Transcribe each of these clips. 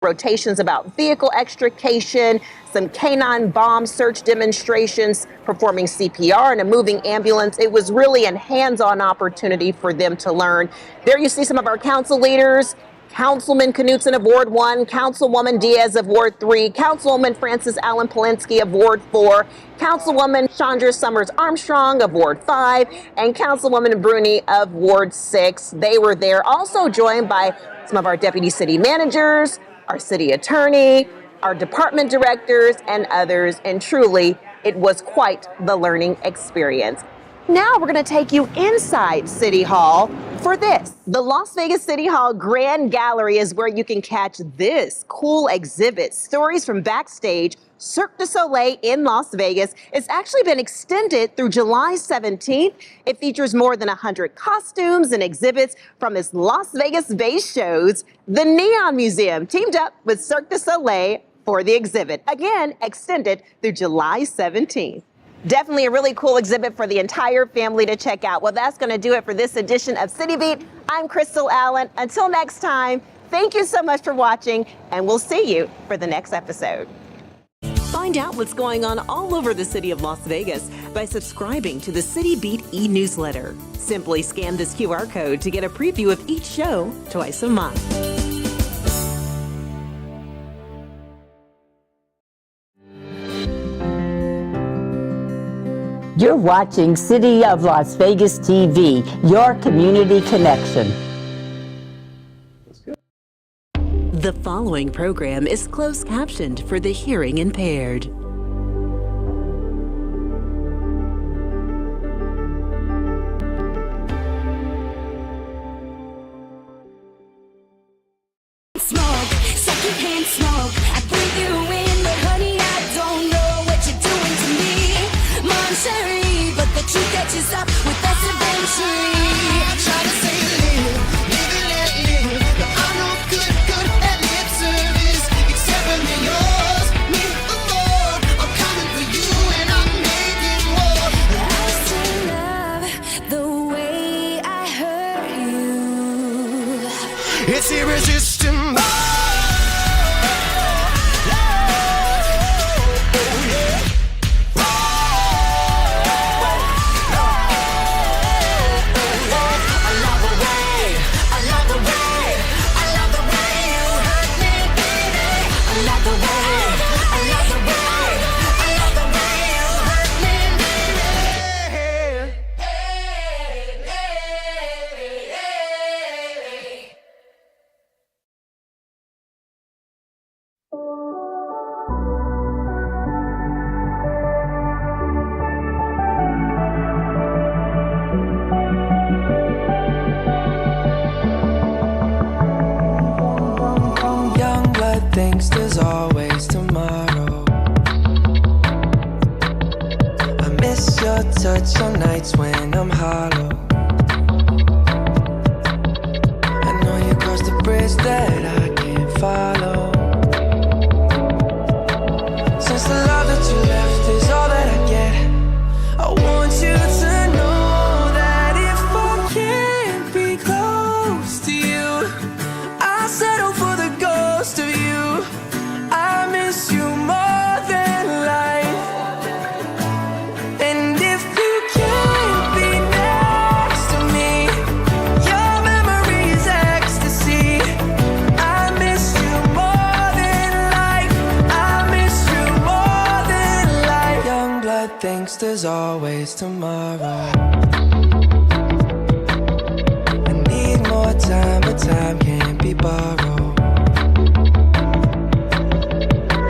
rotations about vehicle extrication, some canine bomb search demonstrations, performing CPR in a moving ambulance. It was really a hands-on opportunity for them to learn. There you see some of our council leaders. Councilman Knutson of Ward 1, Councilwoman Diaz of Ward 3, Councilwoman Frances Allen Polinsky of Ward 4, Councilwoman Chandra Summers Armstrong of Ward 5, and Councilwoman Bruni of Ward 6. They were there, also joined by some of our deputy city managers, our city attorney, our department directors, and others. And truly, it was quite the learning experience. Now we're going to take you inside City Hall for this. The Las Vegas City Hall Grand Gallery is where you can catch this cool exhibit, Stories from Backstage, Cirque du Soleil in Las Vegas. It's actually been extended through July 17th. It features more than 100 costumes and exhibits from its Las Vegas-based shows. The Neon Museum teamed up with Cirque du Soleil for the exhibit, again extended through July 17th. Definitely a really cool exhibit for the entire family to check out. Well, that's going to do it for this edition of City Beat. I'm Crystal Allen. Until next time, thank you so much for watching, and we'll see you for the next episode. Find out what's going on all over the city of Las Vegas by subscribing to the City Beat e-newsletter. Simply scan this QR code to get a preview of each show twice a month. You're watching City of Las Vegas TV, your community connection. The following program is closed captioned for the hearing impaired. Smoke, secondhand smoke. I breathe you in, but honey, I don't know what you're doing to me. Moncherie, but the truth catches up with us eventually. Try to say live, live and let live. But I'm no good at lip service. Except when they're yours, me the Lord. I'm coming for you and I'm making war. I still love the way I hurt you. It's irresistible. Young blood thinks there's always tomorrow. I miss your touch on nights when I'm hollow. I know you crossed the bridge that I can't follow. Since the love that you left is all that I get, I want you to know that if I can't be close to you, I settle for the ghost of you. I miss you more than life. And if you can't be next to me, your memory is ecstasy. I miss you more than life. I miss you more than life. Young blood thinks there's always tomorrow. I need more time, but time can't be borrowed.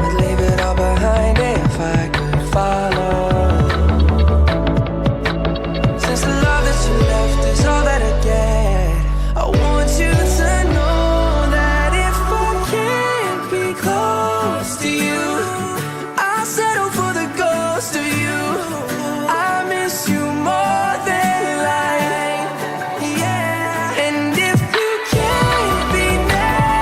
I'd leave it all behind if I could follow. Since the love that you left is all that I get, I want you to know that if I can't be close to you, I settle for the ghost of you. I miss you more than life. Yeah. And if you can't be next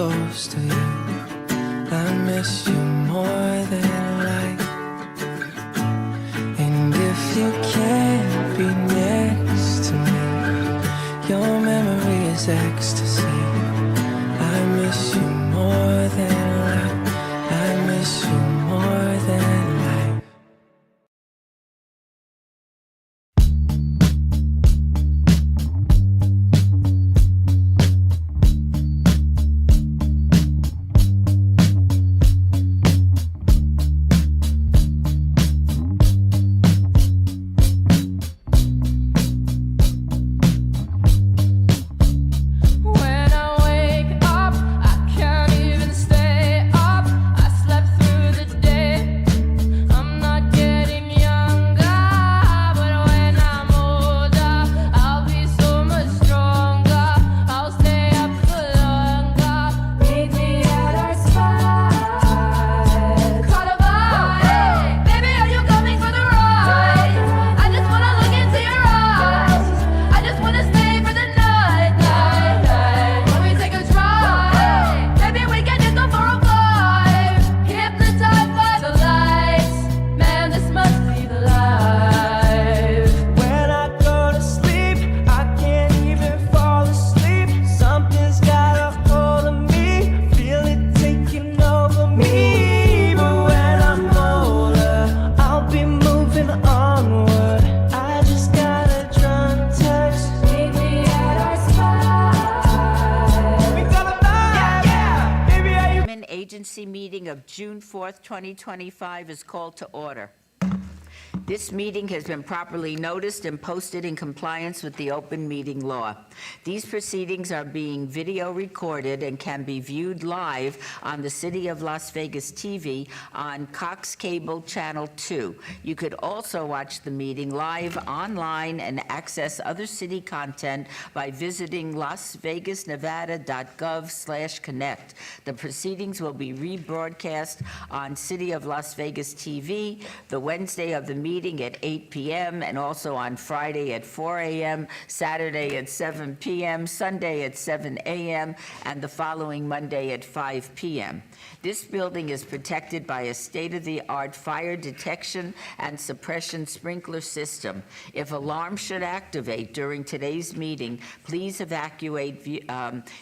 ghost of you. I miss you more than life. And if you can't be next to me, your memory is ecstasy. I miss you more than life. I miss you more than life. When I wake up, I can't even stay up. I slept through the day. I'm not getting younger, but when I'm older, I'll be so much stronger. I'll stay up for longer. Meet me at our spot. Carnival, baby, are you coming for the ride? I just wanna look into your eyes. I just wanna stay for the night, night, night. When we take a drive, maybe we can just go for a vibe. Hypnotized by the lights, man, this must be the life. When I go to sleep, I can't even fall asleep. Something's got a hold of me, feel it taking over me. But when I'm older, I'll be moving onward. I just got a drunk text. Meet me at our spot. We gonna vibe, yeah. Baby, are you? Government Agency meeting of June 4th, 2025 is called to order. This meeting has been properly noticed and posted in compliance with the open meeting law. These proceedings are being video recorded and can be viewed live on the City of Las Vegas TV on Cox Cable Channel 2. You could also watch the meeting live online and access other city content by visiting lasvegasnevada.gov/connect. The proceedings will be rebroadcast on City of Las Vegas TV the Wednesday of the meeting at 8 p.m. and also on Friday at 4 a.m., Saturday at 7 p.m., Sunday at 7 a.m., and the following Monday at 5 p.m. This building is protected by a state-of-the-art fire detection and suppression sprinkler system. If alarms should activate during today's meeting, please evacuate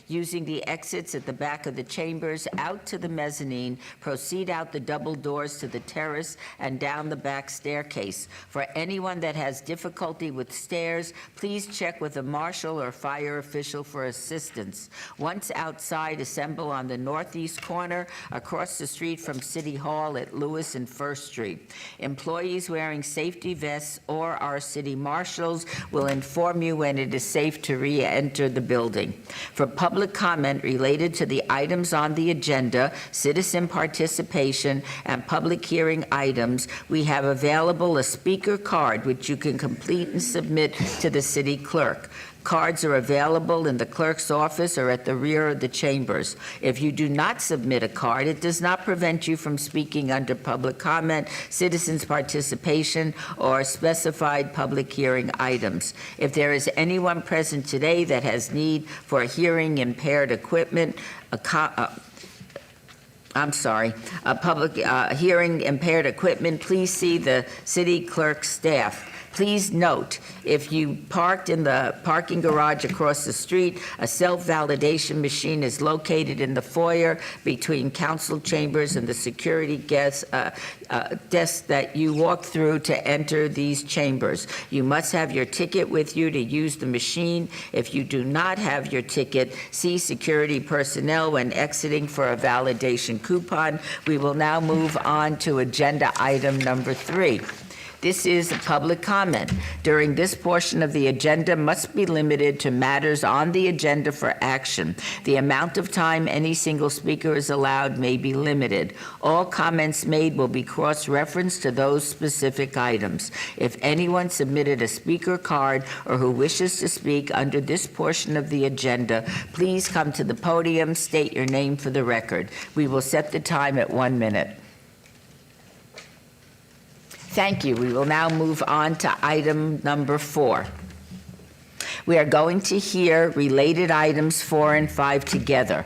using the exits at the back of the chambers out to the mezzanine, proceed out the double doors to the terrace, and down the back staircase. For anyone that has difficulty with stairs, please check with a marshal or fire official for assistance. Once outside, assemble on the northeast corner across the street from City Hall at Lewis and First Street. Employees wearing safety vests or our city marshals will inform you when it is safe to re-enter the building. For public comment related to the items on the agenda, citizen participation, and public hearing items, we have available a speaker card which you can complete and submit to the city clerk. Cards are available in the clerk's office or at the rear of the chambers. If you do not submit a card, it does not prevent you from speaking under public comment, citizens' participation, or specified public hearing items. If there is anyone present today that has need for hearing impaired equipment, public hearing impaired equipment, please see the city clerk's staff. Please note, if you parked in the parking garage across the street, a self-validation machine is located in the foyer between council chambers and the security desk that you walk through to enter these chambers. You must have your ticket with you to use the machine. If you do not have your ticket, see security personnel when exiting for a validation coupon. We will now move on to agenda item number 3. This is a public comment. During this portion of the agenda must be limited to matters on the agenda for action. The amount of time any single speaker is allowed may be limited. All comments made will be cross-referenced to those specific items. If anyone submitted a speaker card or who wishes to speak under this portion of the agenda, please come to the podium, state your name for the record. We will set the time at 1 minute. Thank you. We will now move on to item number 4. We are going to hear related items 4 and 5 together.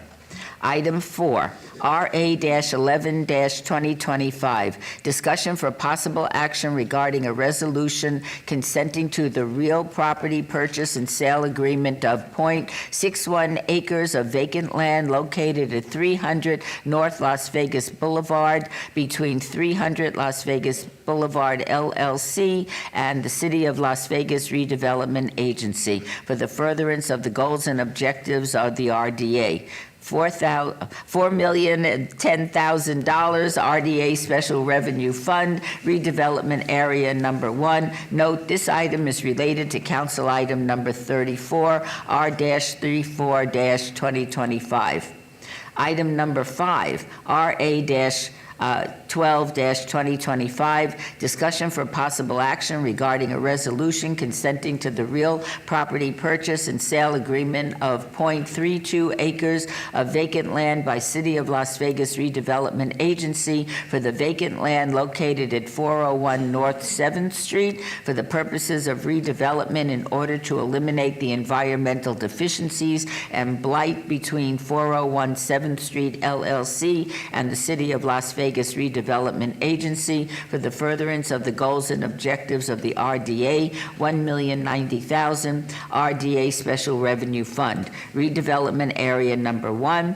Item 4, RA-11-2025, discussion for possible action regarding a resolution consenting to the real property purchase and sale agreement of .61 acres of vacant land located at 300 North Las Vegas Boulevard between 300 Las Vegas Boulevard LLC and the City of Las Vegas Redevelopment Agency for the furtherance of the goals and objectives of the RDA. $4,010,000 RDA Special Revenue Fund, Redevelopment Area Number 1. Note, this item is related to Council Item Number 34, R-34-2025. Item number 5, RA-12-2025, discussion for possible action regarding a resolution consenting to the real property purchase and sale agreement of .32 acres of vacant land by City of Las Vegas Redevelopment Agency for the vacant land located at 401 North 7th Street for the purposes of redevelopment in order to eliminate the environmental deficiencies and blight between 401 7th Street LLC and the City of Las Vegas Redevelopment Agency for the furtherance of the goals and objectives of the RDA, $1,090,000 RDA Special Revenue Fund, Redevelopment Area Number 1,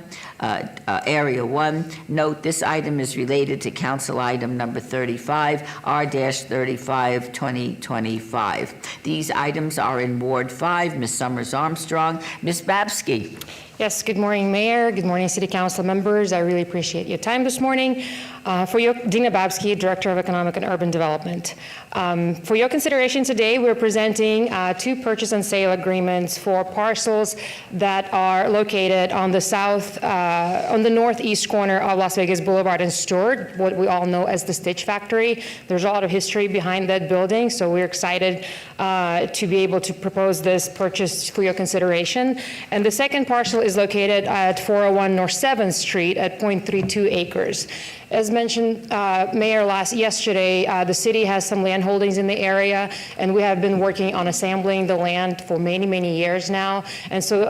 Area 1. Note, this item is related to Council Item Number 35, R-35-2025. These items are in Ward 5. Ms. Summers Armstrong. Ms. Babsky. Yes, good morning, Mayor. Good morning, City Council members. I really appreciate your time this morning. Dina Babsky, Director of Economic and Urban Development. For your consideration today, we're presenting 2 purchase and sale agreements for parcels that are located on the northeast corner of Las Vegas Boulevard and Stewart, what we all know as the Stitch Factory. There's a lot of history behind that building, so we're excited to be able to propose this purchase for your consideration. And the second parcel is located at 401 North 7th Street at .32 acres. As mentioned, Mayor, yesterday, the city has some land holdings in the area, and we have been working on assembling the land for many, many years now. And so,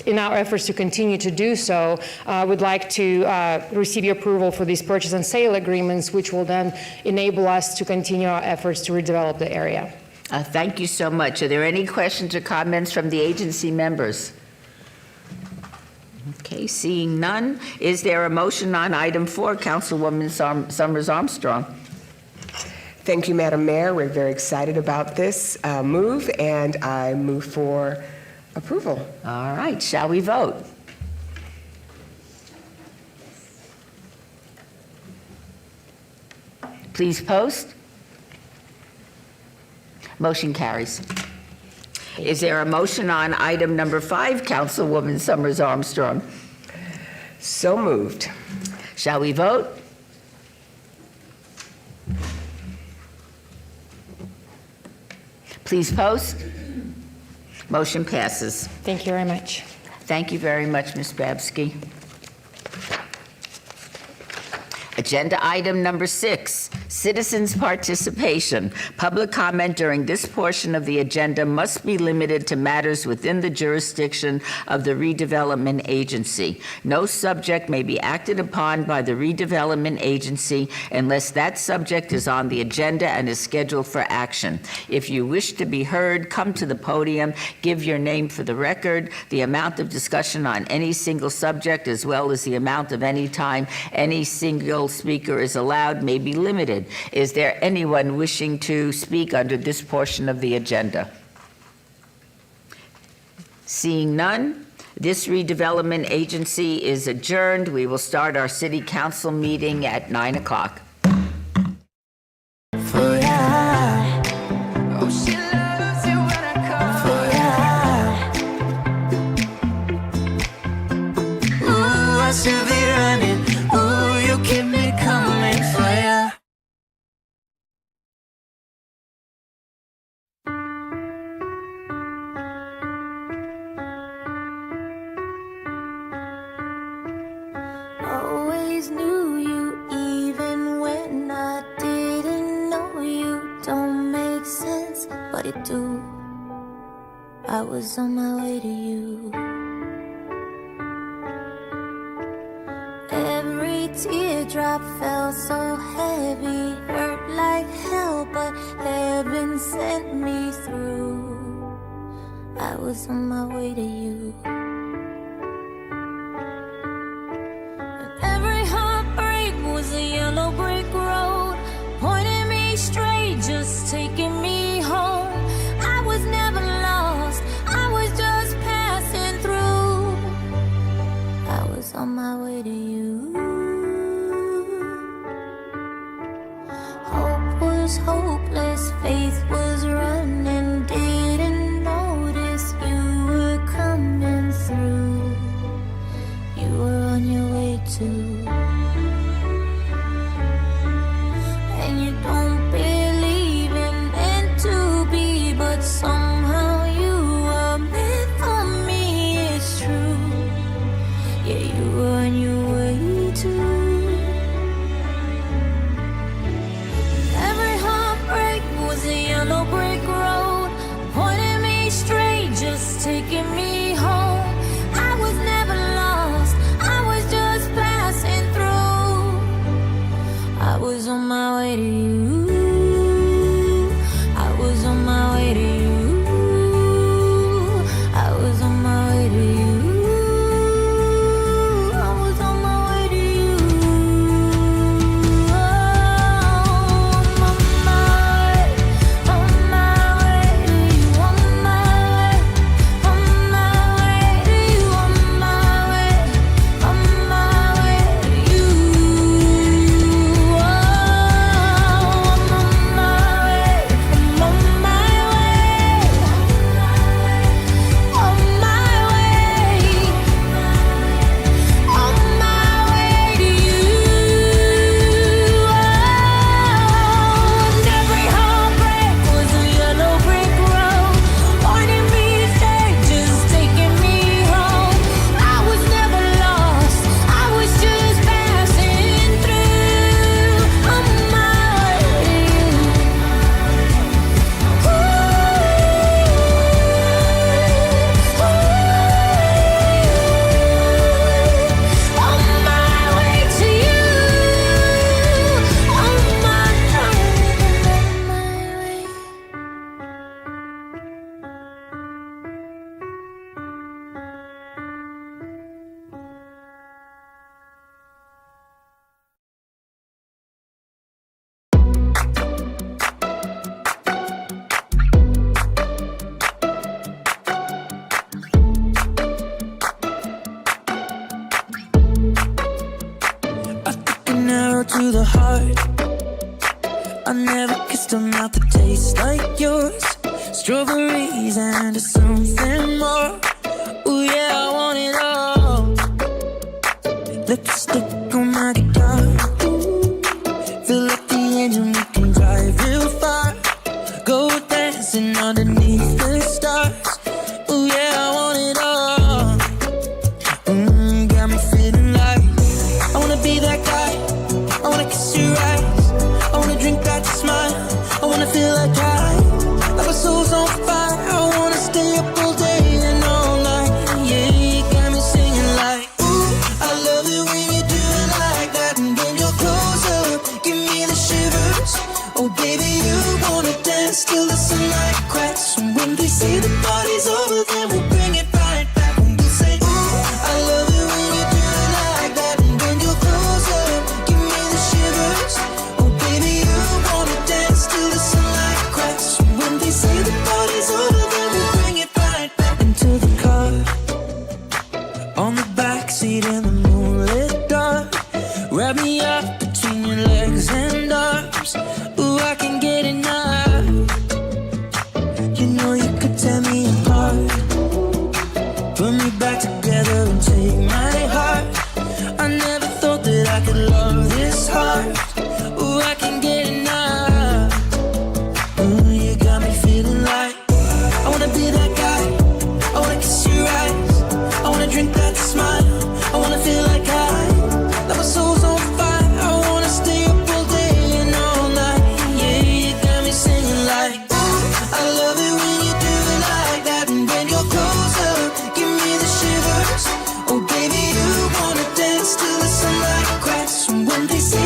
in our efforts to continue to do so, we'd like to receive your approval for these purchase and sale agreements, which will then enable us to continue our efforts to redevelop the area. Thank you so much. Are there any questions or comments from the agency members? Okay, seeing none, is there a motion on item 4? Councilwoman Summers Armstrong. Thank you, Madam Mayor. We're very excited about this move, and I move for approval. All right, shall we vote? Please post. Motion carries. Is there a motion on item number 5, Councilwoman Summers Armstrong? So moved. Shall we vote? Please post. Motion passes. Thank you very much. Thank you very much, Ms. Babsky. Agenda item number 6, citizens' participation. Public comment during this portion of the agenda must be limited to matters within the jurisdiction of the redevelopment agency. No subject may be acted upon by the redevelopment agency unless that subject is on the agenda and is scheduled for action. If you wish to be heard, come to the podium, give your name for the record. The amount of discussion on any single subject, as well as the amount of any time any single speaker is allowed, may be limited. Is there anyone wishing to speak under this portion of the agenda? Seeing none, this redevelopment agency is adjourned. We will start our city council meeting at 9 o'clock. I should be running. Ooh, you keep me coming for ya. Always knew you even when I didn't know you. Don't make sense, but it do. I was on my way to you. drop fell so heavy, hurt like hell, but heaven sent me through. I was on my way to you. And every heartbreak was a yellow brick road, pointing me straight, just taking me home. I was never lost, I was just passing through. I was on my way to you. Hope was hopeless, faith was running, didn't notice you were coming through. You were on your way too. And you don't believe in meant to be, but somehow you were meant for me, it's true. Yeah, you were on your way too. Every heartbreak was a yellow brick road, pointing me straight, just taking me home. I was never lost, I was just passing through. I was on my way to you. I was on my way to you. I was on my way to you. I was on my way to you. Oh, I'm on my way to you. On my way to you. On my way to you. Oh, I'm on my way. I'm on my way. On my way. On my way to you. And every heartbreak was a yellow brick road, pointing me straight, just taking me home. I was never lost, I was just passing through. On my way to you. On my way to you. On my way. I took an arrow to the heart. I never kissed a mouth that tastes like yours. Strawberries and something more. Ooh yeah, I want it all. Lipstick on my guitar. Feel like the engine, we can drive real far. Go dancing underneath the stars. Ooh yeah, I want it all. Got me feeling like I wanna be that guy. I wanna kiss your eyes. I wanna drink that smile. I wanna feel like like my soul's on fire. I wanna stay up all day and all night. Yeah, you got me singing like, ooh, I love it when you do it like that. And when you're close up, give me the shivers. Oh baby, you wanna dance till the sunlight cracks. And when they say the party's over, then we'll bring it right back. And we'll say, ooh, I love it when you do it like that. And when you're close up, give me the shivers. Oh baby, you wanna dance till the sunlight cracks. And when they say the party's over, then we'll bring it right back. Into the car, on the backseat in the moonlit dark. Wrap me up between your legs and arms. Ooh, I can get enough. You know you could tear me apart. Put me back together and take my heart. I never thought that I could love this hard. Ooh, I can get enough. Ooh, you got me feeling like I wanna be that guy. I wanna kiss your eyes. I wanna drink that smile. I wanna feel like like my soul's on fire. I wanna stay up all day and all night. Yeah, you got me singing like, ooh, I love it when you do it like that. And when you're close up, give me the shivers. Oh baby, you wanna dance till the sunlight cracks. And when they say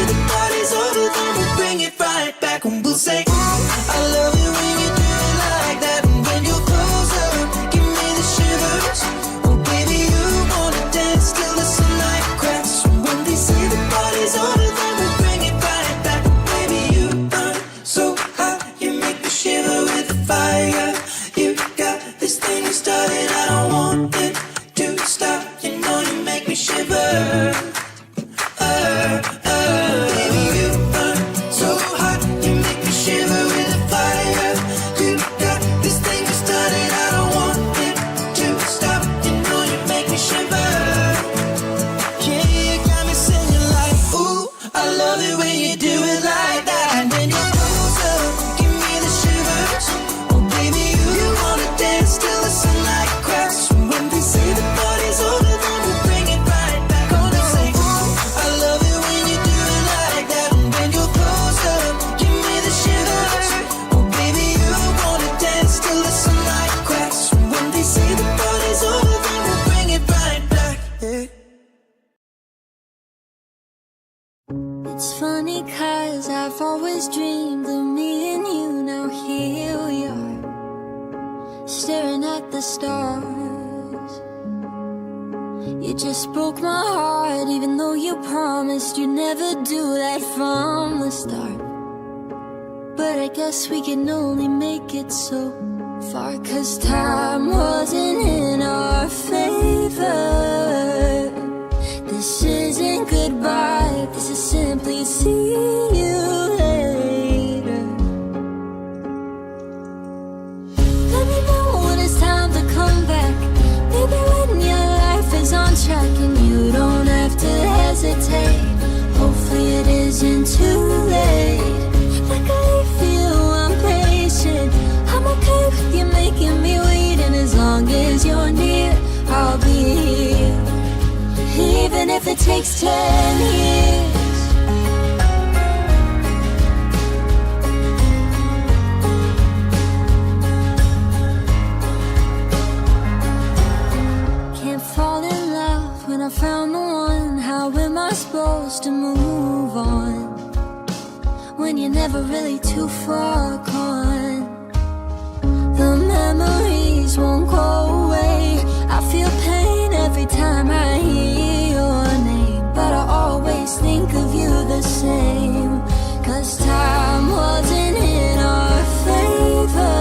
funny cause I've always dreamed of me and you. Now here we are, staring at the stars. You just broke my heart, even though you promised you'd never do that from the start. But I guess we can only make it so far, cause time wasn't in our favor. This isn't goodbye, this is simply see you later. Let me know when it's time to come back. Maybe when your life is on track and you don't have to hesitate. Hopefully it isn't too late. Like I feel I'm patient, I'm okay with you making me wait. And as long as you're near, I'll be here, even if it takes 10 years. Can't fall in love when I found the one. How am I supposed to move on when you're never really too far gone? The memories won't go away. I feel pain every time I hear your name, but I always think of you the same. Cause time wasn't in our favor.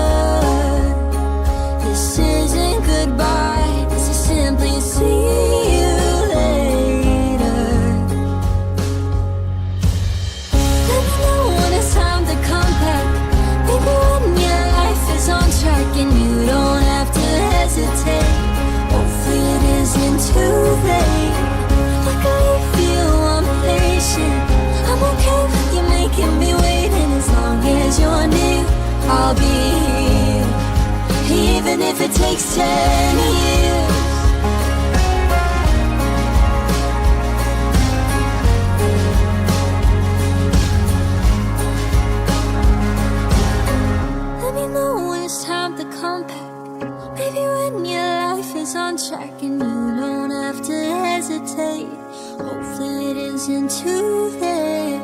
This isn't goodbye, this is simply see you later. Let me know when it's time to come back. Maybe when your life is on track and you don't have to hesitate. Hopefully it isn't too late. Like I feel I'm patient, I'm okay with you making me wait. And as long as you're near, I'll be here, even if it takes 10 years. Let me know when it's time to come back. Maybe when your life is on track and you don't have to hesitate. Hopefully it isn't too late.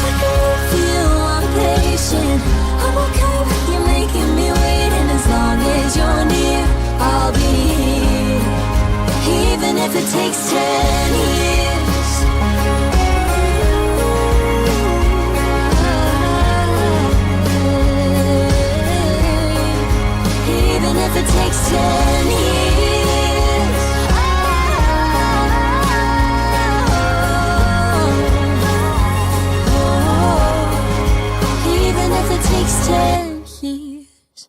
Like I feel I'm patient, I'm okay with you making me wait. And as long as you're near, I'll be here, even if it takes 10 years. Even if it takes 10 years. Even if it takes 10 years.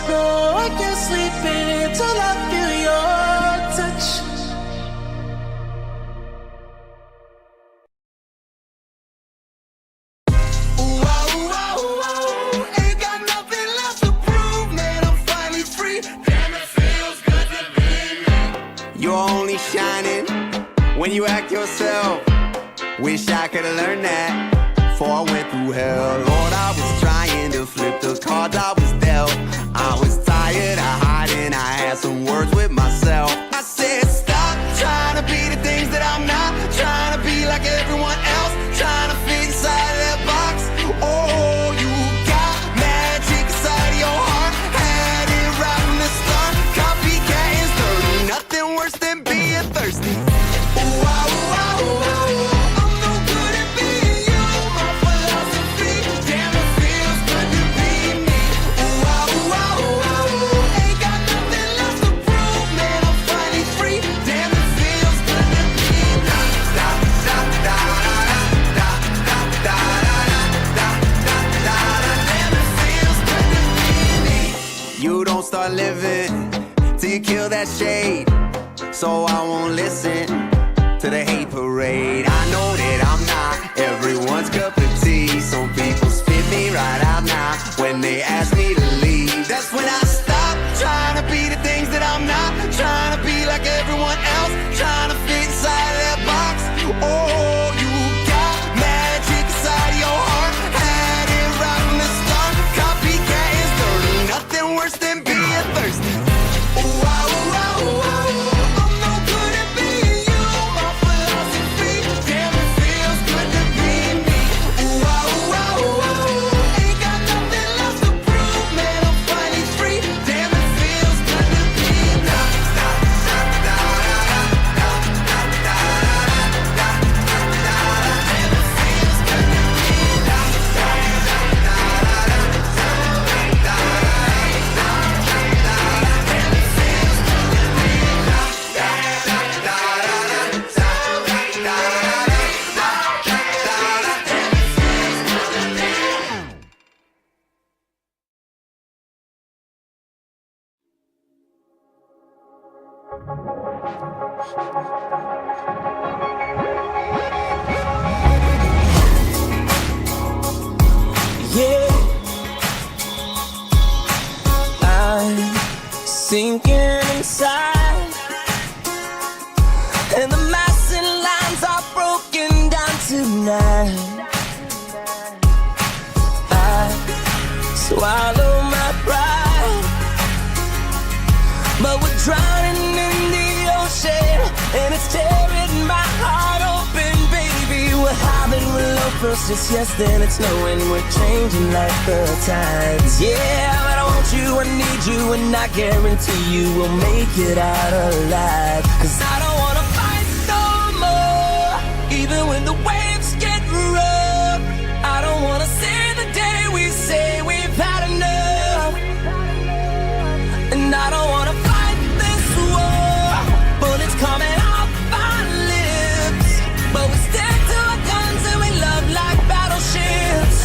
No, I can't sleep until I feel your touch. Ain't got nothing left to prove, man. I'm finally free. Damn, it feels good to be me. You're only shining when you act yourself. Wish I could've learned that before I went through hell. Lord, I was trying to flip the cards I was dealt. I was tired of hiding, I had some words with myself. I said, stop trying to be the things that I'm not. Trying to be like everyone else. Trying to fit inside of that box. Oh, you got magic inside of your heart. Had it right from the start. Copycat is dirty. Nothing worse than being thirsty. I'm no good at being you. My philosophy. Damn, it feels good to be me. Ain't got nothing left to prove, man. I'm finally free. Damn, it feels good to be me. Damn, it feels good to be me. You don't start living till you kill that shade. So I won't listen to the hate parade. I know that I'm not everyone's cup of tea. Some people spit me right out now when they ask me to leave. That's when I stop trying to be the things that I'm not. Trying to be like everyone else. Trying to fit inside of that box. Oh, you got magic inside of your heart. Had it right from the start. Copycat is dirty. Nothing worse than being thirsty. I'm no good at being you. My philosophy. Damn, it feels good to be me. Ain't got nothing left to prove, man. I'm finally free. Damn, it feels good to be me. Yeah, I'm sinking inside, and the massive lines are broken down tonight. I swallow my pride, but we're drowning in the ocean, and it's tearing my heart open, baby. We're having love first, it's yes, then it's no, and we're changing like the tides. Yeah, but I want you, I need you, and I guarantee you we'll make it out alive. 'Cause I don't wanna fight no more, even when the waves get rough. I don't wanna see the day we say we've had enough. And I don't wanna fight this war, bullets coming off our lips, but we stick to our guns and we love like battleships.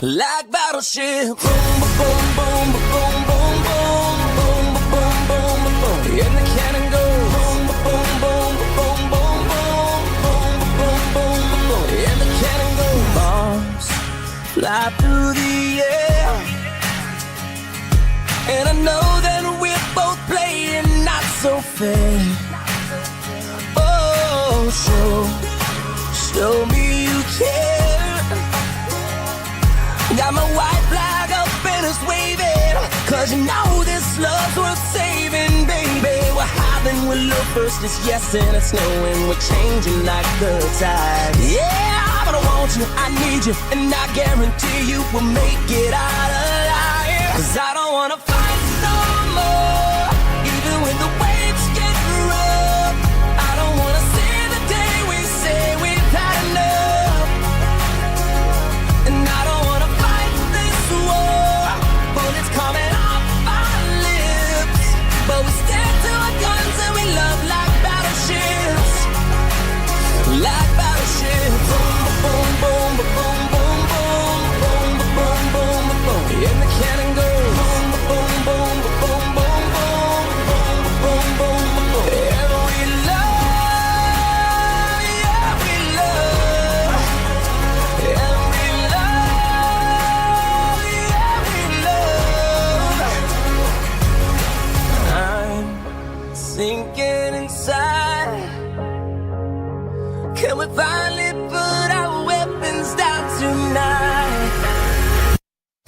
Like battleships. Boom, boom, boom, boom, boom, boom, boom, boom, boom, boom, boom. And the cannon goes. Boom, boom, boom, boom, boom, boom, boom, boom, boom, boom. And the cannon goes. Bombs fly through the air, and I know that we're both playing not so fair. Oh, show me you care. Got my white flag up and it's waving, 'cause you know this love's worth saving, baby. We're having with love first, it's yes and it's no, and we're changing like the tide. Yeah, but I want you, I need you, and I guarantee you we'll make it out alive. 'Cause I don't wanna fight no more, even when the waves get rough. I don't wanna see the day we say we've had enough. And I don't wanna fight this war, bullets coming off our lips, but we stick to our guns and we love like battleships. Like battleships. Boom, boom, boom, boom, boom, boom, boom, boom, boom, boom, boom. And the cannon goes. Boom, boom,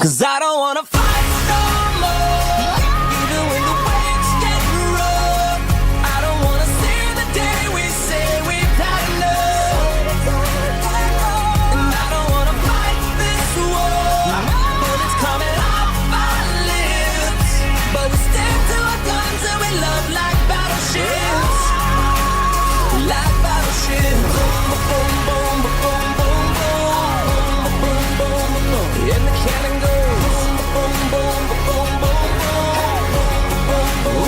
'Cause I don't wanna fight no more, even when the waves get rough. I don't wanna see the day we say we've had enough. And I don't wanna fight this war, bullets coming off our lips, but we stick to our guns and we love like battleships, like battleships. Boom, boom, boom, boom, boom, boom, boom, boom, boom, boom, and the cannon goes boom, boom, boom, boom, boom, boom, boom,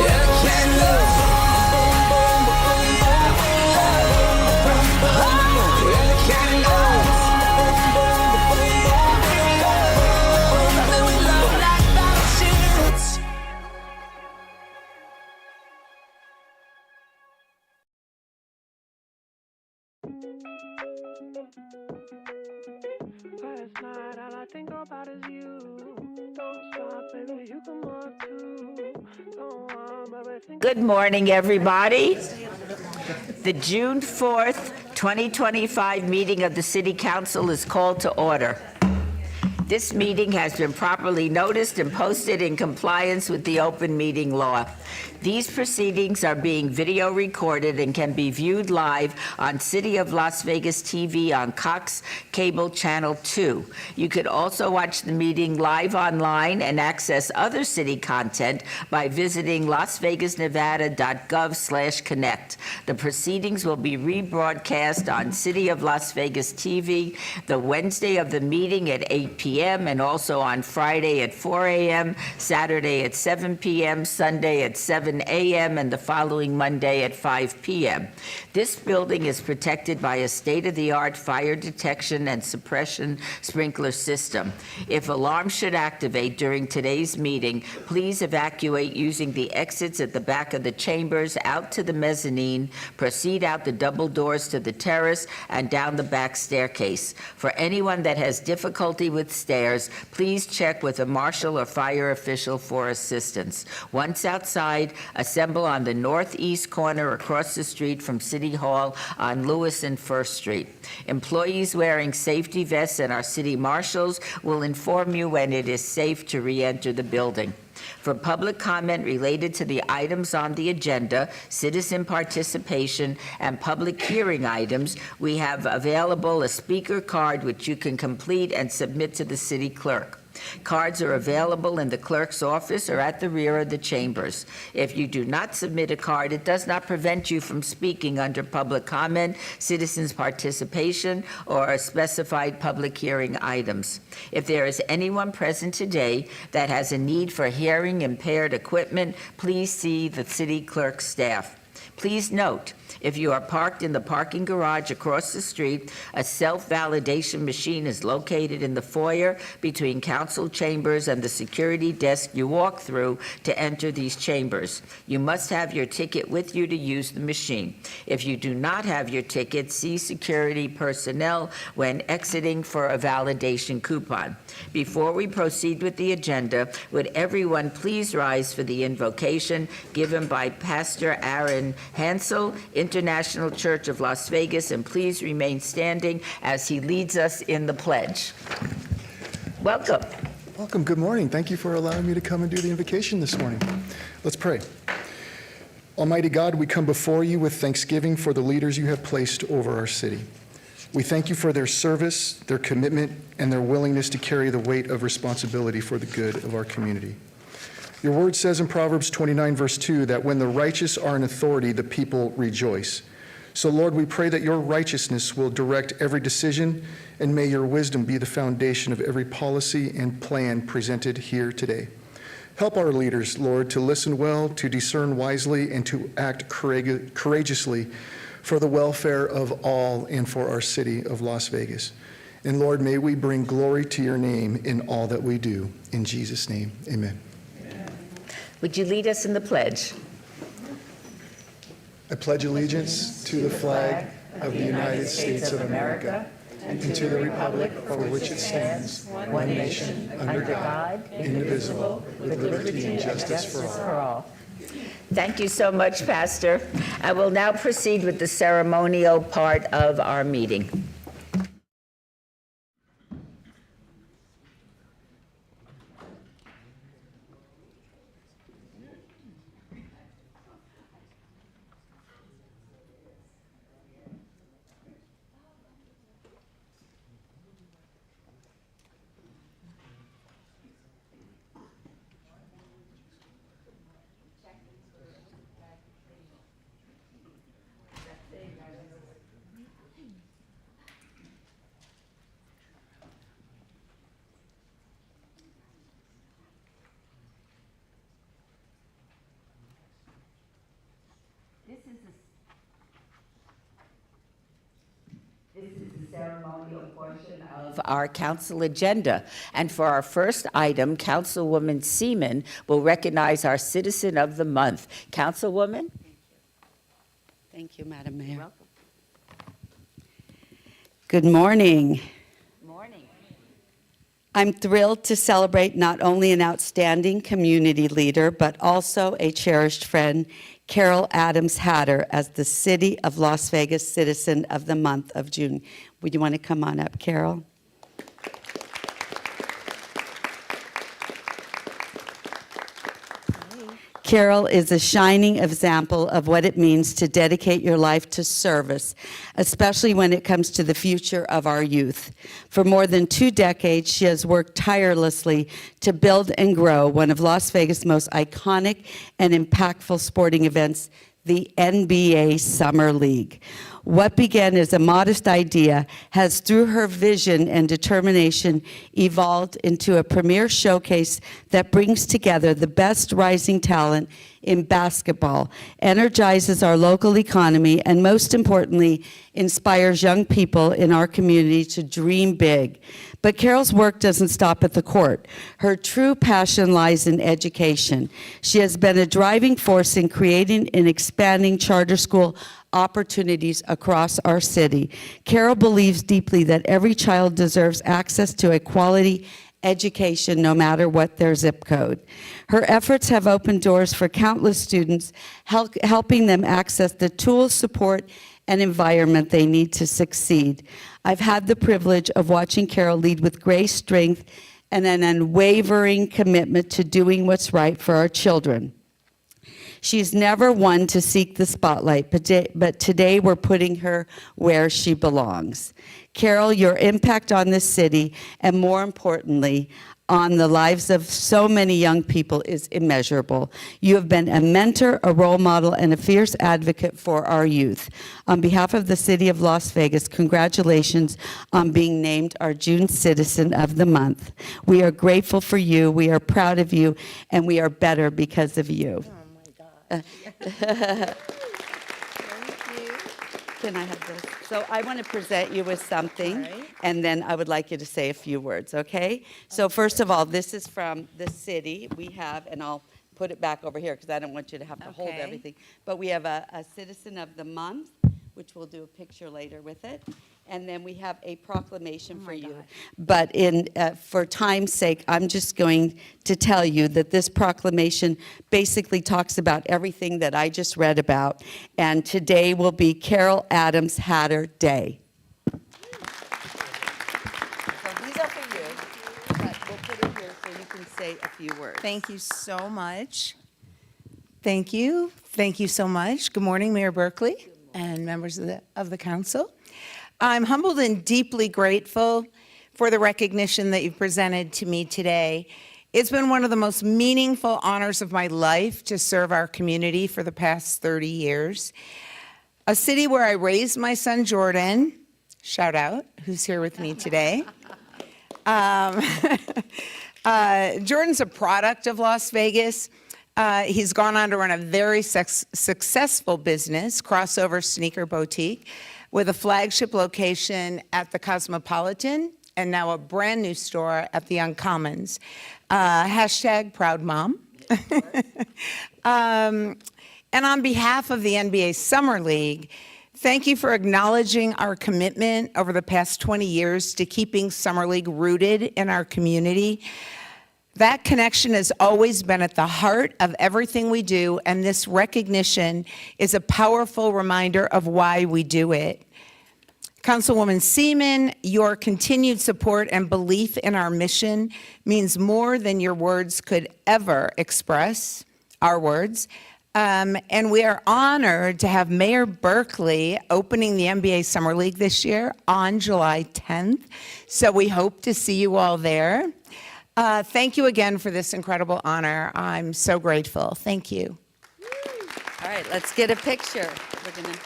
yeah, the cannon goes boom, boom, boom, boom, boom, boom, yeah, the cannon goes boom, boom, boom, boom, boom, and we love like battleships. Last night, all I think about is you. Don't stop, baby, you come on too. Don't baby, think. Good morning, everybody. The June 4th, 2025 meeting of the City Council is called to order. This meeting has been properly noticed and posted in compliance with the open meeting law. These proceedings are being video recorded and can be viewed live on City of Las Vegas TV on Cox Cable Channel 2. You could also watch the meeting live online and access other city content by visiting lasvegasnevada.gov/connect. The proceedings will be rebroadcast on City of Las Vegas TV the Wednesday of the meeting at 8 p.m. and also on Friday at 4 a.m., Saturday at 7 p.m., Sunday at 7 a.m., and the following Monday at 5 p.m. This building is protected by a state-of-the-art fire detection and suppression sprinkler system. If alarms should activate during today's meeting, please evacuate using the exits at the back of the chambers out to the mezzanine, proceed out the double doors to the terrace, and down the back staircase. For anyone that has difficulty with stairs, please check with a marshal or fire official for assistance. Once outside, assemble on the northeast corner across the street from City Hall on Lewis and First Street. Employees wearing safety vests and our city marshals will inform you when it is safe to re-enter the building. For public comment related to the items on the agenda, citizen participation, and public hearing items, we have available a speaker card which you can complete and submit to the city clerk. Cards are available in the clerk's office or at the rear of the chambers. If you do not submit a card, it does not prevent you from speaking under public comment, citizens' participation, or specified public hearing items. If there is anyone present today that has a need for hearing impaired equipment, please see the city clerk's staff. Please note, if you are parked in the parking garage across the street, a self-validation machine is located in the foyer between council chambers and the security desk you walk through to enter these chambers. You must have your ticket with you to use the machine. If you do not have your ticket, see security personnel when exiting for a validation coupon. Before we proceed with the agenda, would everyone please rise for the invocation given by Pastor Aaron Hansel, International Church of Las Vegas, and please remain standing as he leads us in the pledge. Welcome. Welcome. Good morning. Thank you for allowing me to come and do the invocation this morning. Let's pray. Almighty God, we come before you with thanksgiving for the leaders you have placed over our city. We thank you for their service, their commitment, and their willingness to carry the weight of responsibility for the good of our community. Your word says in Proverbs 29, verse 2, that when the righteous are in authority, the people rejoice. So, Lord, we pray that your righteousness will direct every decision, and may your wisdom be the foundation of every policy and plan presented here today. Help our leaders, Lord, to listen well, to discern wisely, and to act courageously for the welfare of all and for our city of Las Vegas. And Lord, may we bring glory to your name in all that we do. In Jesus' name, amen. Would you lead us in the pledge? I pledge allegiance to the flag of the United States of America and to the republic for which it stands, one nation, under God, indivisible, with liberty and justice for all. Thank you so much, Pastor. I will now proceed with the ceremonial part of our meeting. of our council agenda. And for our first item, Councilwoman Seaman will recognize our Citizen of the Month. Councilwoman? Thank you, Madam Mayor. Welcome. Good morning. Morning. I'm thrilled to celebrate not only an outstanding community leader, but also a cherished friend, Carol Adams Hatter, as the City of Las Vegas Citizen of the Month of June. Would you want to come on up, Carol? Carol is a shining example of what it means to dedicate your life to service, especially when it comes to the future of our youth. For more than 2 decades, she has worked tirelessly to build and grow one of Las Vegas' most iconic and impactful sporting events, the NBA Summer League. What began as a modest idea has, through her vision and determination, evolved into a premier showcase that brings together the best rising talent in basketball, energizes our local economy, and most importantly, inspires young people in our community to dream big. But Carol's work doesn't stop at the court. Her true passion lies in education. She has been a driving force in creating and expanding charter school opportunities across our city. Carol believes deeply that every child deserves access to a quality education no matter what their zip code. Her efforts have opened doors for countless students, helping them access the tools, support, and environment they need to succeed. I've had the privilege of watching Carol lead with grace, strength, and an unwavering commitment to doing what's right for our children. She's never one to seek the spotlight, but today we're putting her where she belongs. Carol, your impact on this city, and more importantly, on the lives of so many young people is immeasurable. You have been a mentor, a role model, and a fierce advocate for our youth. On behalf of the City of Las Vegas, congratulations on being named our June Citizen of the Month. We are grateful for you, we are proud of you, and we are better because of you. Thank you. Can I have this? So I want to present you with something, and then I would like you to say a few words, okay? So first of all, this is from the city. We have, and I'll put it back over here because I don't want you to have to hold everything, but we have a Citizen of the Month, which we'll do a picture later with it. And then we have a proclamation for you. But for time's sake, I'm just going to tell you that this proclamation basically talks about everything that I just read about. And today will be Carol Adams Hatter Day. So these are for you, but we'll put it here so you can say a few words. Thank you so much. Thank you. Thank you so much. Good morning, Mayor Berkeley and members of the council. I'm humbled and deeply grateful for the recognition that you've presented to me today. It's been one of the most meaningful honors of my life to serve our community for the past 30 years. A city where I raised my son, Jordan, shout out, who's here with me today. Jordan's a product of Las Vegas. He's gone on to run a very successful business, Crossover Sneaker Boutique, with a flagship location at the Cosmopolitan and now a brand new store at the Uncommons. Hashtag proud mom. And on behalf of the NBA Summer League, thank you for acknowledging our commitment over the past 20 years to keeping Summer League rooted in our community. That connection has always been at the heart of everything we do, and this recognition is a powerful reminder of why we do it. Councilwoman Seaman, your continued support and belief in our mission means more than your words could ever express, our words. And we are honored to have Mayor Berkeley opening the NBA Summer League this year on July 10th. So we hope to see you all there. Thank you again for this incredible honor. I'm so grateful. Thank you. All right, let's get a picture. We're gonna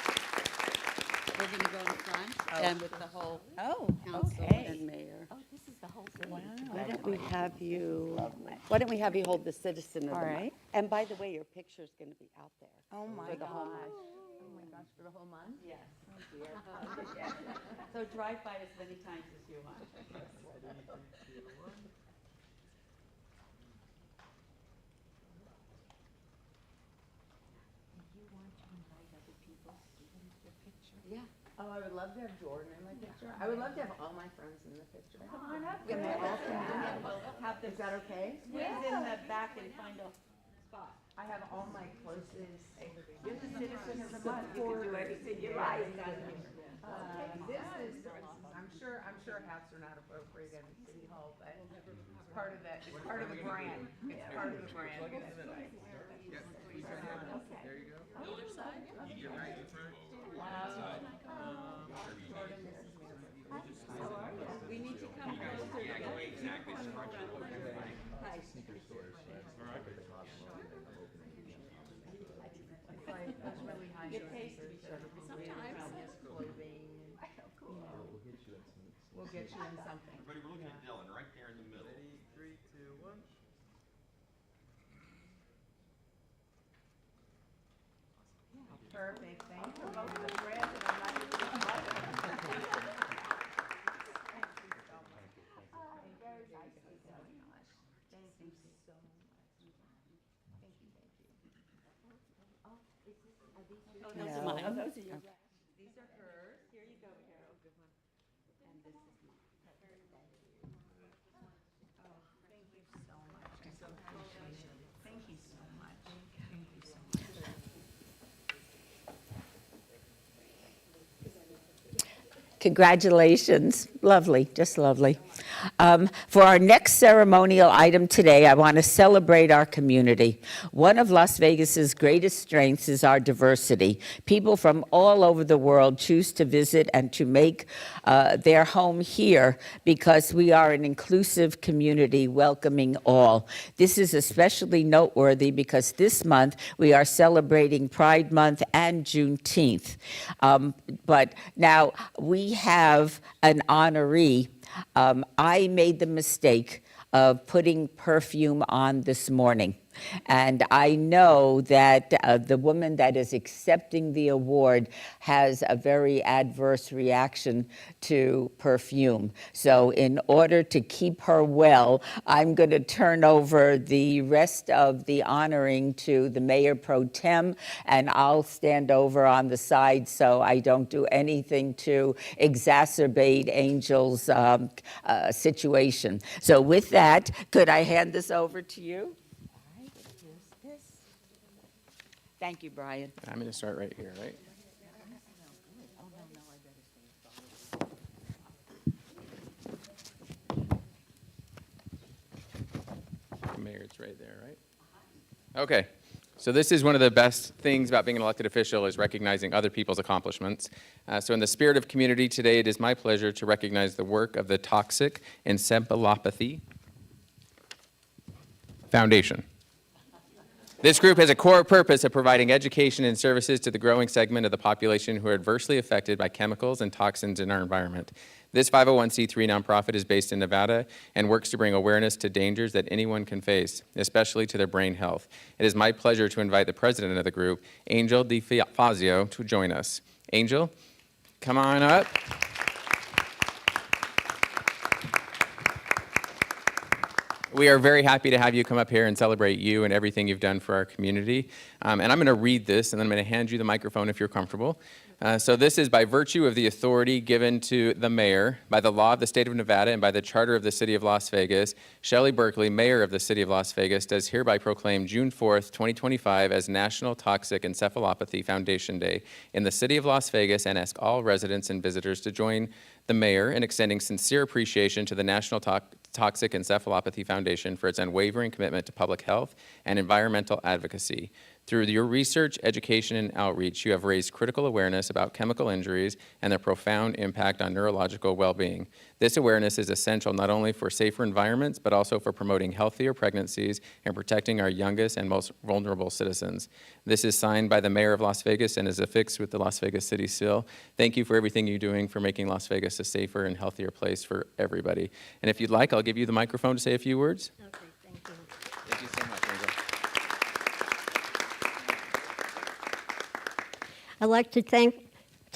go in front and with the whole council and mayor. Oh, this is the whole thing. Wow. Why don't we have you hold the Citizen of the Month? And by the way, your picture is going to be out there. Oh my for the whole gosh. month. Oh my gosh, for the whole month? Yes. Oh So drive by as many times as you want. Yeah. Oh, I would love to have Jordan in my picture. I would love to have all my friends in the picture. Come on up. Is that okay? Squeeze in the back and find a spot. I have all my closest. You're the citizen of the month. You can do anything you like. This is, I'm sure hats are not appropriate in City Hall, but it's part of that. It's part of the brand. It's part of the brand. That's right. There you go. Other side. You're right in front. Jordan, this is Mary. How are you? We need to come closer. Yeah, go exactly. Hi. It's really high. It pays to be sure. Sometimes. Clothing. We'll get you in something. Everybody, we're looking at Dylan right there in the middle. Ready, 3, 2, 1. Perfect. Thank you both for the bread, and I'm not even going to bother. Thank you so much. Very nice. Thank you so much. Thank you so much. Thank you. Those are mine. Oh, those are yours. These are hers. Here you go, Carol. Good one. And this is mine. Oh, thank you so much. I so appreciate it. Thank you so much. Thank you so much. Congratulations. Lovely, just lovely. For our next ceremonial item today, I want to celebrate our community. One of Las Vegas's greatest strengths is our diversity. People from all over the world choose to visit and to make their home here because we are an inclusive community welcoming all. This is especially noteworthy because this month we are celebrating Pride Month and Juneteenth. But now we have an honoree. I made the mistake of putting perfume on this morning. And I know that the woman that is accepting the award has a very adverse reaction to perfume. So in order to keep her well, I'm going to turn over the rest of the honoring to the Mayor Pro Tem, and I'll stand over on the side so I don't do anything to exacerbate Angel's situation. So with that, could I hand this over to you? Thank you, Brian. I'm going to start right here, right? Mayor, it's right there, right? Okay. So this is one of the best things about being an elected official is recognizing other people's accomplishments. So in the spirit of community today, it is my pleasure to recognize the work of the Toxic Encephalopathy Foundation. This group has a core purpose of providing education and services to the growing segment of the population who are adversely affected by chemicals and toxins in our environment. This 501c3 nonprofit is based in Nevada and works to bring awareness to dangers that anyone can face, especially to their brain health. It is my pleasure to invite the president of the group, Angel DeFazio, to join us. Angel, come on up. We are very happy to have you come up here and celebrate you and everything you've done for our community. And I'm going to read this, and then I'm going to hand you the microphone if you're comfortable. So this is by virtue of the authority given to the mayor by the law of the state of Nevada and by the charter of the city of Las Vegas. Shelley Berkeley, mayor of the city of Las Vegas, does hereby proclaim June 4th, 2025 as National Toxic Encephalopathy Foundation Day in the city of Las Vegas, and ask all residents and visitors to join the mayor in extending sincere appreciation to the National Toxic Encephalopathy Foundation for its unwavering commitment to public health and environmental advocacy. Through your research, education, and outreach, you have raised critical awareness about chemical injuries and their profound impact on neurological well-being. This awareness is essential not only for safer environments, but also for promoting healthier pregnancies and protecting our youngest and most vulnerable citizens. This is signed by the mayor of Las Vegas and is affixed with the Las Vegas City Seal. Thank you for everything you're doing for making Las Vegas a safer and healthier place for everybody. And if you'd like, I'll give you the microphone to say a few words. Okay, thank you. Thank you so much, Angel. I'd like to thank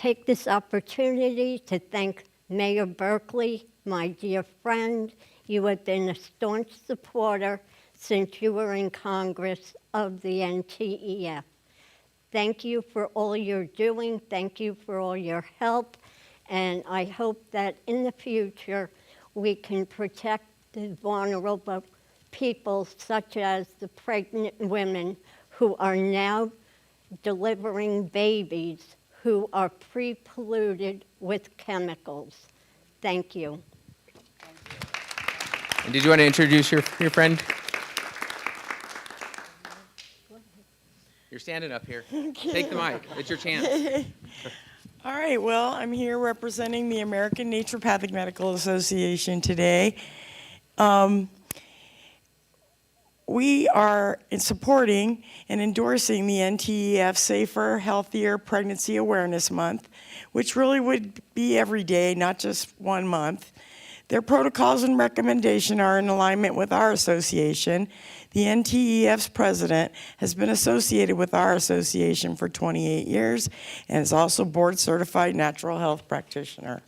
take this opportunity to thank Mayor Berkeley, my dear friend. You have been a staunch supporter since you were in Congress of the NTEF. Thank you for all you're doing. Thank you for all your help. And I hope that in the future we can protect the vulnerable people such as the pregnant women who are now delivering babies who are pre-polluted with chemicals. Thank you. And did you want to introduce your friend? You're standing up here. Take the mic. It's your chance. All right, well, I'm here representing the American Naturopathic Medical Association today. We are supporting and endorsing the NTEF Safer, Healthier Pregnancy Awareness Month, which really would be every day, not just 1 month. Their protocols and recommendation are in alignment with our association. The NTEF's president has been associated with our association for 28 years and is also board-certified natural health practitioner.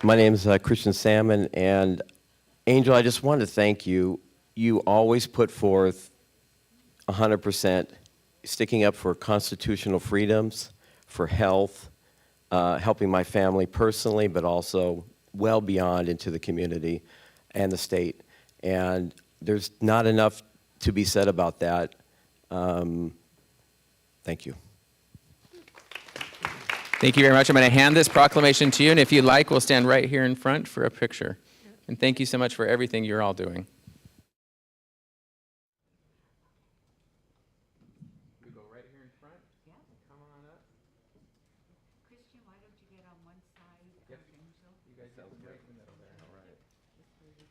My name is Christian Salmon, and Angel, I just wanted to thank you. You always put forth 100% sticking up for constitutional freedoms, for health, helping my family personally, but also well beyond into the community and the state. And there's not enough to be said about that. Thank you. Thank you very much. I'm going to hand this proclamation to you, and if you'd like, we'll stand right here in front for a picture. And thank you so much for everything you're all doing. We go right here in front. Yeah. Come on up. Christian, why don't you get on one side of Angel? You guys are right in the middle there. All right. Ready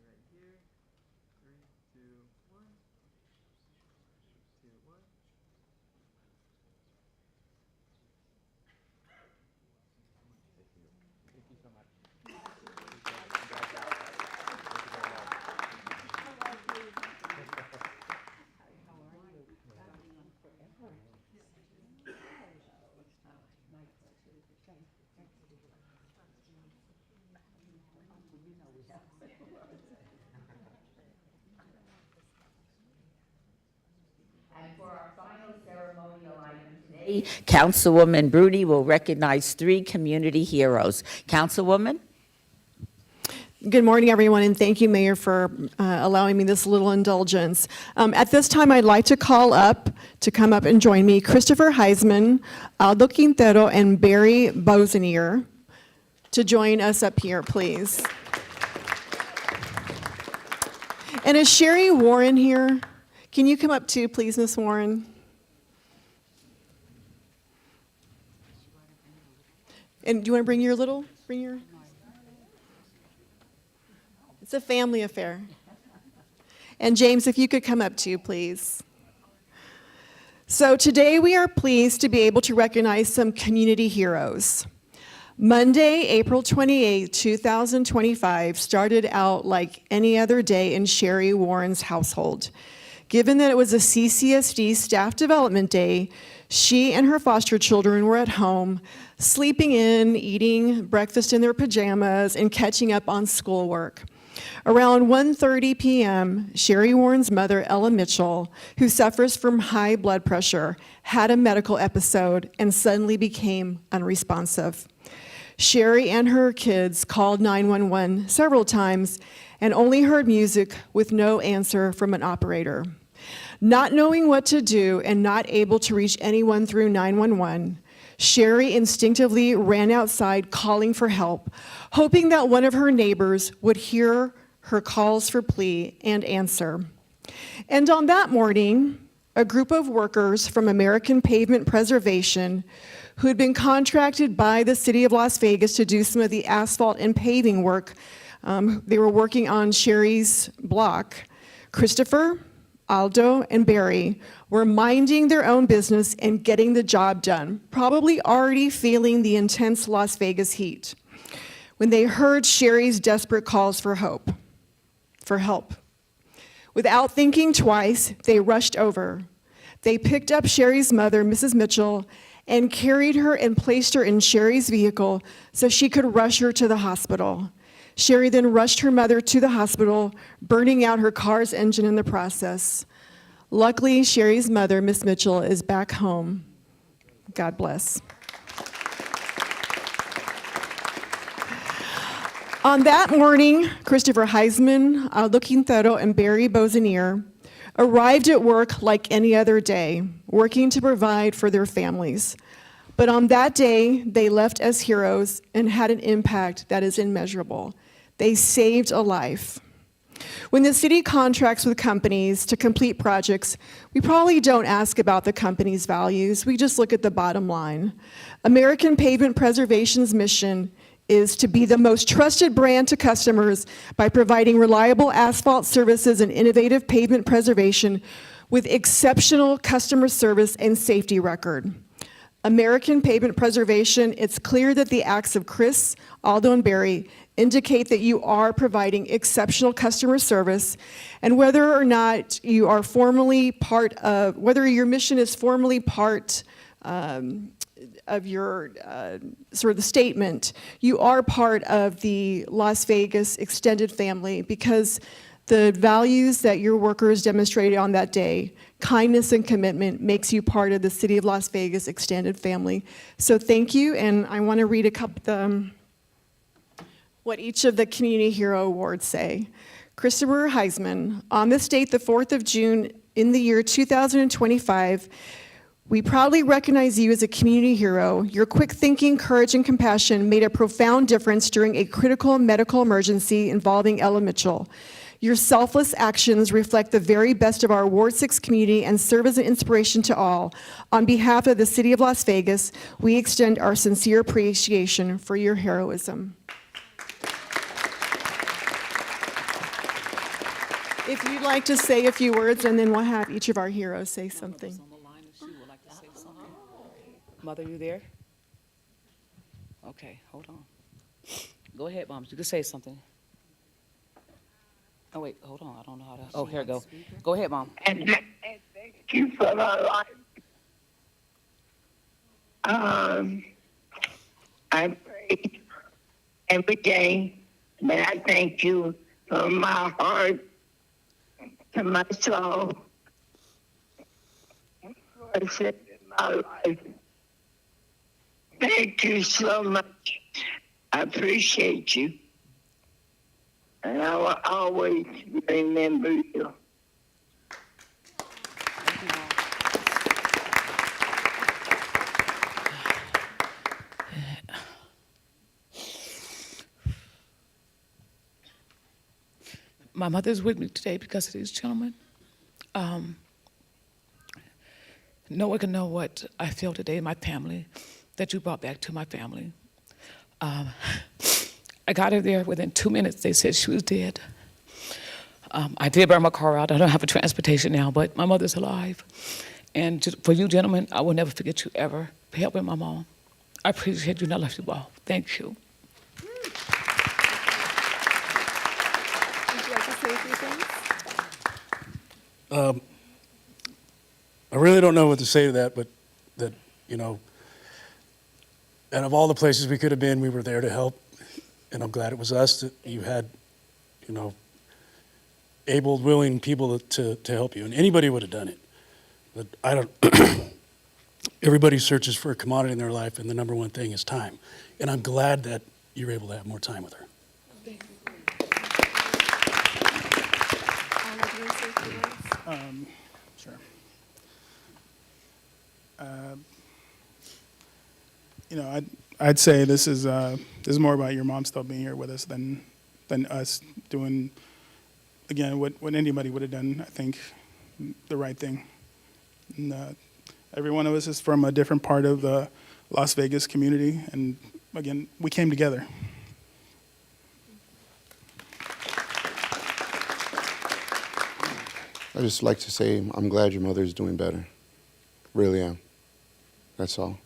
right here. 3, 2, 1. 2, 1. Thank you so much. And for our final ceremonial item today, Councilwoman Bruni will recognize 3 community heroes. Councilwoman? Good morning, everyone, and thank you, Mayor, for allowing me this little indulgence. At this time, I'd like to come up and join me, Christopher Heisman, Aldo Quintero, and Barry Bosenier, to join us up here, please. And is Sherry Warren here? Can you come up too, please, Miss Warren? And do you want to bring your little? It's a family affair. And James, if you could come up too, please. So today we are pleased to be able to recognize some community heroes. Monday, April 28, 2025 started out like any other day in Sherry Warren's household. Given that it was a CCSD staff development day, she and her foster children were at home, sleeping in, eating breakfast in their pajamas, and catching up on schoolwork. Around 1:30 p.m., Sherry Warren's mother, Ella Mitchell, who suffers from high blood pressure, had a medical episode and suddenly became unresponsive. Sherry and her kids called 911 several times and only heard music with no answer from an operator. Not knowing what to do and not able to reach anyone through 911, Sherry instinctively ran outside calling for help, hoping that one of her neighbors would hear her calls for plea and answer. And on that morning, a group of workers from American Pavement Preservation, who had been contracted by the city of Las Vegas to do some of the asphalt and paving work, they were working on Sherry's block. Christopher, Aldo, and Barry were minding their own business and getting the job done, probably already feeling the intense Las Vegas heat. when they heard Sherry's desperate calls for help. Without thinking twice, they rushed over. They picked up Sherry's mother, Mrs. Mitchell, and carried her and placed her in Sherry's vehicle so she could rush her to the hospital. Sherry then rushed her mother to the hospital, burning out her car's engine in the process. Luckily, Sherry's mother, Miss Mitchell, is back home. God bless. On that morning, Christopher Heisman, Aldo Quintero, and Barry Bozanier arrived at work like any other day, working to provide for their families. But on that day, they left as heroes and had an impact that is immeasurable. They saved a life. When the city contracts with companies to complete projects, we probably don't ask about the company's values. We just look at the bottom line. American Pavement Preservation's mission is to be the most trusted brand to customers by providing reliable asphalt services and innovative pavement preservation with exceptional customer service and safety record. American Pavement Preservation, it's clear that the acts of Chris, Aldo, and Barry indicate that you are providing exceptional customer service, and whether or not you are formally part of, whether your mission is formally part of your sort of the statement, you are part of the Las Vegas extended family because the values that your workers demonstrated on that day, kindness and commitment, makes you part of the City of Las Vegas extended family. So thank you, and I want to read a couple, what each of the Community Hero Awards say. Christopher Heisman, on this date, the 4th of June, in the year 2025, we proudly recognize you as a community hero. Your quick thinking, courage, and compassion made a profound difference during a critical medical emergency involving Ella Mitchell. Your selfless actions reflect the very best of our Ward 6 community and serve as an inspiration to all. On behalf of the City of Las Vegas, we extend our sincere appreciation for your heroism. If you'd like to say a few words, and then we'll have each of our heroes say something. Mother, you there? Okay, hold on. Go ahead, Mom. You can say something. Oh, wait, hold on. I don't know how to. Oh, here we go. Go ahead, Mom. And thank you for my life. I pray every day, but I thank you from my heart to my soul for saving my life. Thank you so much. I appreciate you. And I will always remember you. My mother's with me today because of these gentlemen. No one can know what I feel today in my family that you brought back to my family. I got her there within 2 minutes. They said she was dead. I did burn my car out. I don't have a transportation now, but my mother's alive. And for you gentlemen, I will never forget you ever helping my mom. I appreciate you and I love you all. Thank you. Would you like to say a few things? I really don't know what to say to that, but that, you know, out of all the places we could have been, we were there to help. And I'm glad it was us that you had, you know, able, willing people to help you. And anybody would have done it. But I don't, everybody searches for a commodity in their life, and the number one thing is time. And I'm glad that you're able to have more time with her. Sure. You know, I'd say this is more about your mom still being here with us than us doing, again, what anybody would have done. I think the right thing. And, every one of us is from a different part of the Las Vegas community, and again, we came together. I just like to say I'm glad your mother is doing better. Really am. That's all.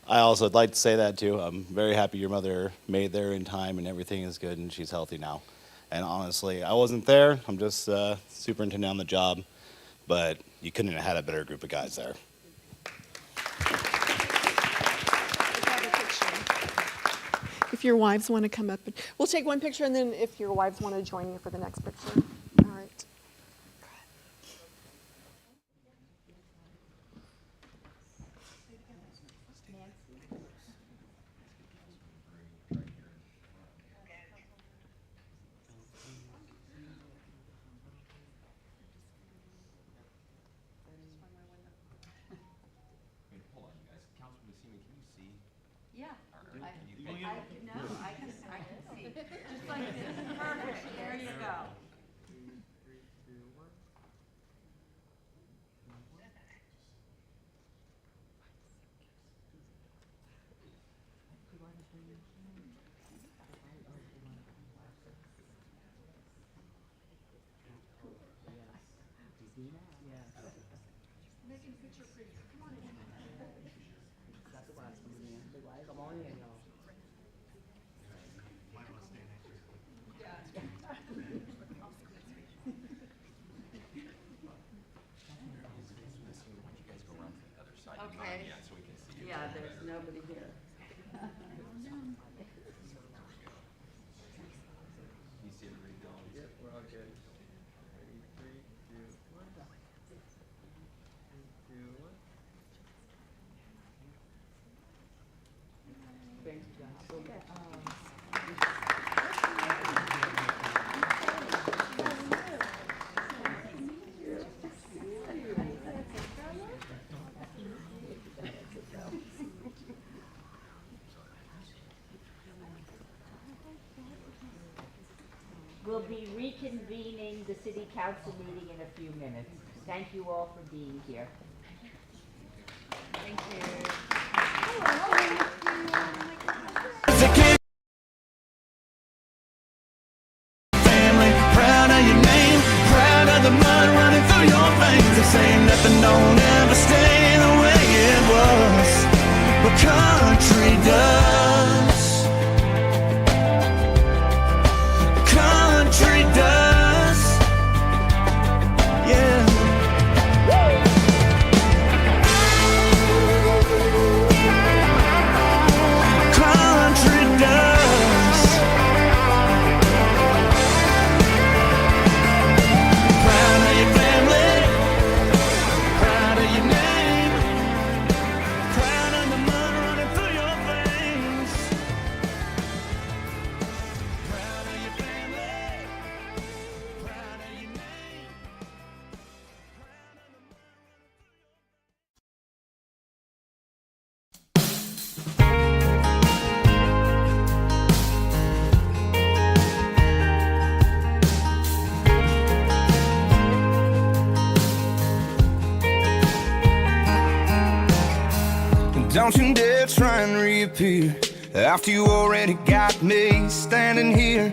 I also would like to say that too. I'm very happy your mother made there in time and everything is good and she's healthy now. And honestly, I wasn't there. I'm just superintendent on the job, but you couldn't have had a better group of guys there. If your wives want to come up, we'll take one picture, and then if your wives want to join you for the next picture. All right. Okay. Yeah, there's nobody here. You see everybody going? Yep, we're all good. Ready, 3, 2, 1. 3, 2, 1. Thanks, John. We'll be reconvening the city council meeting in a few minutes. Thank you all for being here. Thank you. Family, proud of your name, proud of the mud running through your veins. They say nothing don't ever stay the way it was, but country does. Country does. Yeah. Country does. Proud of your family, proud of your name, proud of the mud running through your veins. Proud of your family, proud of your name. Don't you dare try and reappear after you already got me standing here.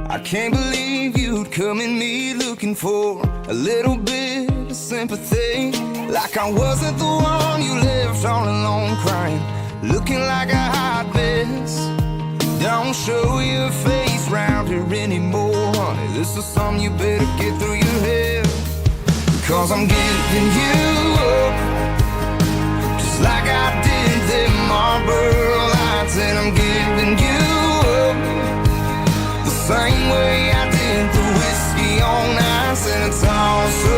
I can't believe you'd come in me looking for a little bit of sympathy, like I wasn't the one you left all alone crying, looking like a hot mess. Don't show your face round here anymore, honey. This is something you better get through your head, 'cause I'm giving you up like I did them Marlboro Lights, and I'm giving you up the same way I did the whiskey on ice. And it's all so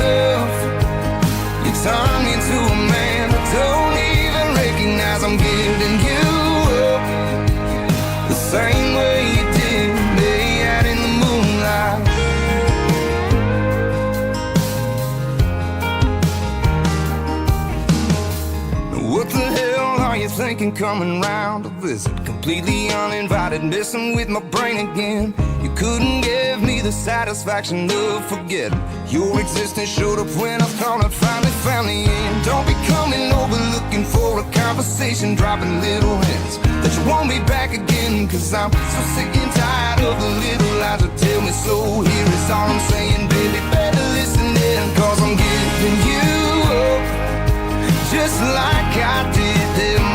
tough. You turn me into a man I don't even recognize. I'm giving you up the same way you did me out in the moonlight. What the hell are you thinking coming round to visit? Completely uninvited, messing with my brain again. You couldn't give me the satisfaction of forgetting your existence showed up when I thought I'd finally found the end. Don't be coming over looking for a conversation, dropping little hints that you want me back again, 'cause I'm so sick and tired of the little lies that tell me so. Here is all I'm saying, baby, better listen in, 'cause I'm giving you up just like I did them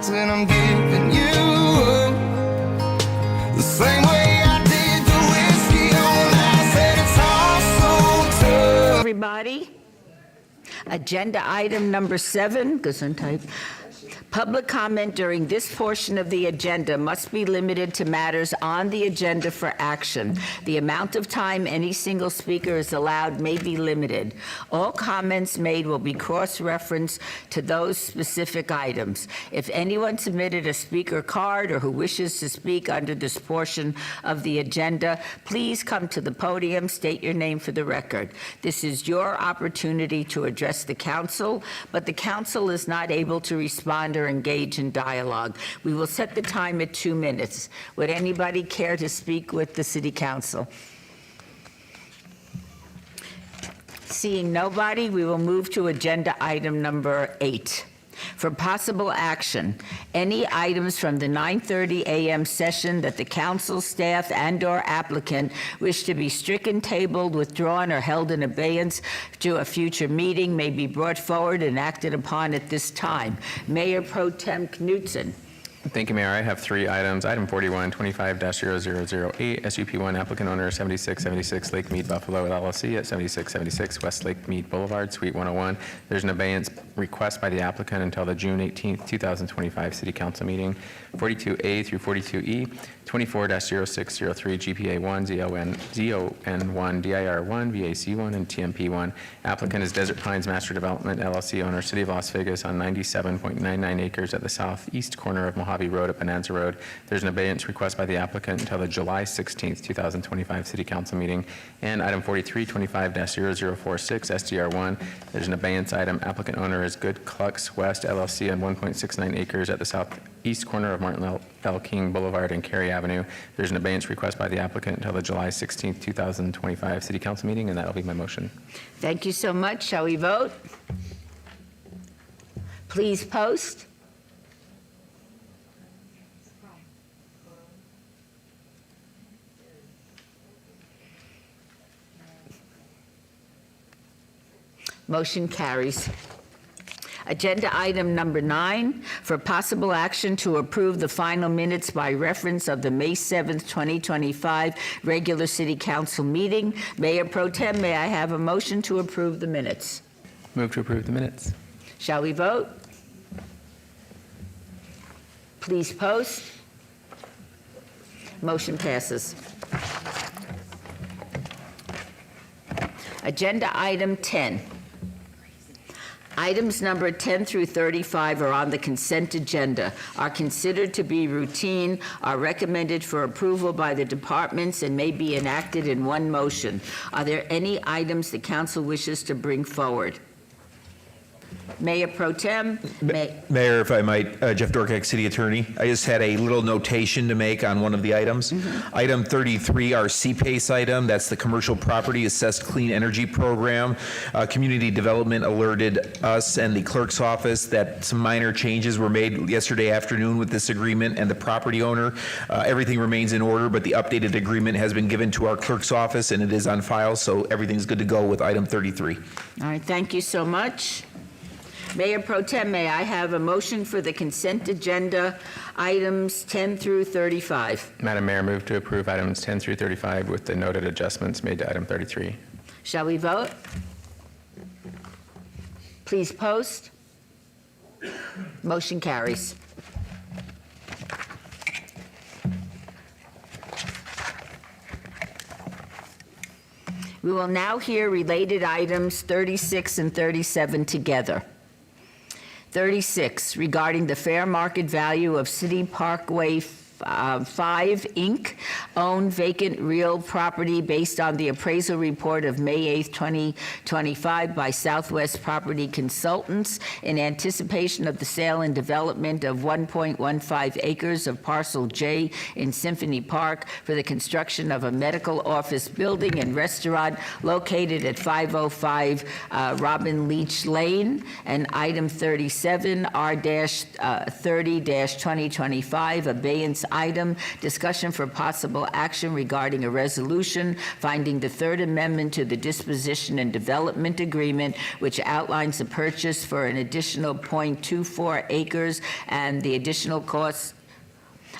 heart and I'm giving you up. The same way I did the whiskey on ice, and it's all so tough. Everybody, agenda item number 7, Gesundheit. Public comment during this portion of the agenda must be limited to matters on the agenda for action. The amount of time any single speaker is allowed may be limited. All comments made will be cross-referenced to those specific items. If anyone submitted a speaker card or who wishes to speak under this portion of the agenda, please come to the podium, state your name for the record. This is your opportunity to address the council, but the council is not able to respond or engage in dialogue. We will set the time at 2 minutes. Would anybody care to speak with the City Council? Seeing nobody, we will move to agenda item number 8. For possible action, any items from the 9:30 a.m. session that the council, staff, and/or applicant wish to be stricken, tabled, withdrawn, or held in abeyance to a future meeting may be brought forward and acted upon at this time. Mayor Pro Tem Knutson. Thank you, Mayor. I have 3 items. Item 41, 25-0008, SUP1 applicant owner 7676 Lake Mead Buffalo LLC at 7676 West Lake Mead Boulevard, Suite 101. There's an abeyance request by the applicant until the June 18th, 2025 City Council meeting. 42A through 42E, 24-0603 GPA1, ZON1, DIR1, VAC1, and TMP1. Applicant is Desert Pines Master Development LLC owner, City of Las Vegas, on 97.99 acres at the southeast corner of Mojave Road at Bonanza Road. There's an abeyance request by the applicant until the July 16th, 2025 City Council meeting. And item 43, 25-0046 SDR1. There's an abeyance item. Applicant owner is Good Clucks West LLC on 1.69 acres at the southeast corner of Martin L. King Boulevard and Cary Avenue. There's an abeyance request by the applicant until the July 16th, 2025 City Council meeting, and that'll be my motion. Thank you so much. Shall we vote? Please post. Motion carries. Agenda item number 9, for possible action to approve the final minutes by reference of the May 7th, 2025 regular City Council meeting. Mayor Pro Tem, may I have a motion to approve the minutes? Move to approve the minutes. Shall we vote? Please post. Motion passes. Agenda item 10. Items number 10 through 35 are on the consent agenda, are considered to be routine, are recommended for approval by the departments, and may be enacted in one motion. Are there any items the council wishes to bring forward? Mayor Pro Tem. Mayor, if I might, Jeff Dorkak, City Attorney. I just had a little notation to make on one of the items. Item 33, our CPACE item, that's the Commercial Property Assessed Clean Energy Program. Community Development alerted us and the clerk's office that some minor changes were made yesterday afternoon with this agreement and the property owner. Everything remains in order, but the updated agreement has been given to our clerk's office and it is on file, so everything's good to go with item 33. All right, thank you so much. Mayor Pro Tem, may I have a motion for the consent agenda items 10 through 35? Madam Mayor, move to approve items 10 through 35 with the noted adjustments made to item 33. Shall we vote? Please post. Motion carries. We will now hear related items 36 and 37 together. 36, regarding the fair market value of City Parkway 5, Inc., owned vacant real property based on the appraisal report of May 8th, 2025 by Southwest Property Consultants in anticipation of the sale and development of 1.15 acres of Parcel J in Symphony Park for the construction of a medical office building and restaurant located at 505 Robin Leach Lane, and item 37, R-30-2025, abeyance item, discussion for possible action regarding a resolution finding the Third Amendment to the Disposition and Development Agreement, which outlines the purchase for an additional .24 acres and the additional costs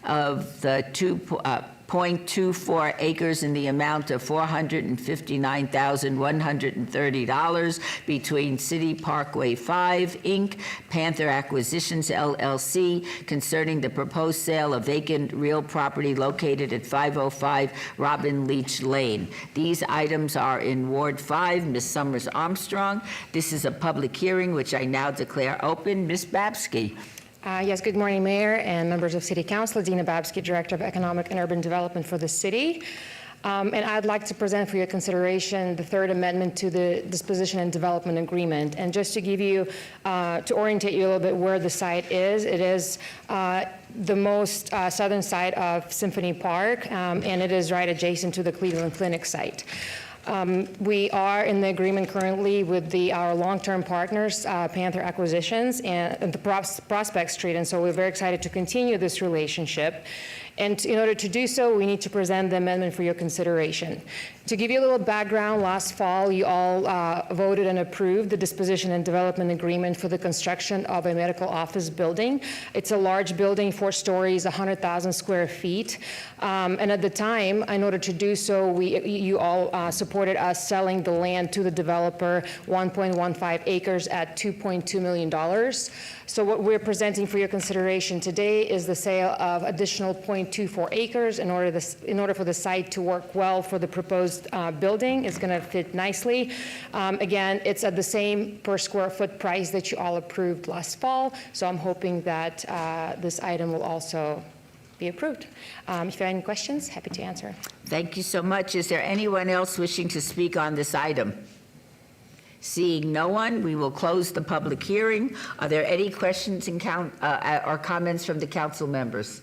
of the 0.24 acres in the amount of $459,130 between City Parkway 5, Inc., Panther Acquisitions, LLC, concerning the proposed sale of vacant real property located at 505 Robin Leach Lane. These items are in Ward 5, Ms. Summers Armstrong. This is a public hearing, which I now declare open. Ms. Babsky. Yes, good morning, Mayor and members of City Council. Dina Babsky, Director of Economic and Urban Development for the city. And I'd like to present for your consideration the Third Amendment to the Disposition and Development Agreement. And just to give you, to orientate you a little bit where the site is, it is the most southern side of Symphony Park, and it is right adjacent to the Cleveland Clinic site. We are in the agreement currently with our long-term partners, Panther Acquisitions and the Prospect Street, and so we're very excited to continue this relationship. And in order to do so, we need to present the amendment for your consideration. To give you a little background, last fall, you all voted and approved the Disposition and Development Agreement for the construction of a medical office building. It's a large building, 4 stories, 100,000 square feet. And at the time, in order to do so, you all supported us selling the land to the developer, 1.15 acres at $2.2 million. So what we're presenting for your consideration today is the sale of additional 0.24 acres in order for the site to work well for the proposed building. It's going to fit nicely. Again, it's at the same per square foot price that you all approved last fall. So I'm hoping that this item will also be approved. If you have any questions, happy to answer. Thank you so much. Is there anyone else wishing to speak on this item? Seeing no one, we will close the public hearing. Are there any questions or comments from the council members?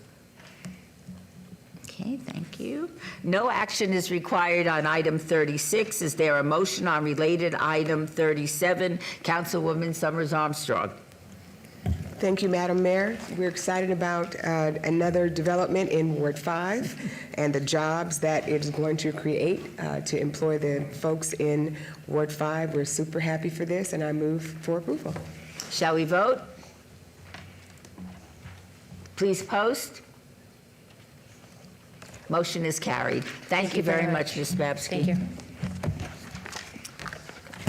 Okay, thank you. No action is required on item 36. Is there a motion on related item 37? Councilwoman Summers Armstrong. Thank you, Madam Mayor. We're excited about another development in Ward 5 and the jobs that it is going to create to employ the folks in Ward 5. We're super happy for this, and I move for approval. Shall we vote? Please post. Motion is carried. Thank you very much, Ms. Babsky. Thank you.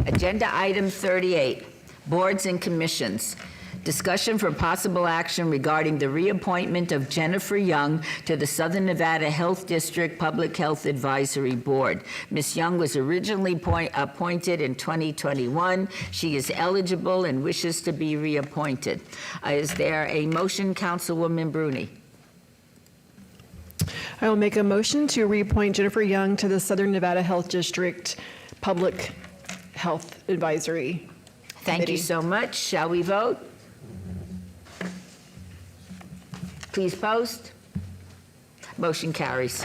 Agenda item 38, boards and commissions. Discussion for possible action regarding the reappointment of Jennifer Young to the Southern Nevada Health District Public Health Advisory Board. Ms. Young was originally appointed in 2021. She is eligible and wishes to be reappointed. Is there a motion, Councilwoman Bruni? I will make a motion to reappoint Jennifer Young to the Southern Nevada Health District Public Health Advisory Thank you so much. Shall we vote? Please post. Motion carries.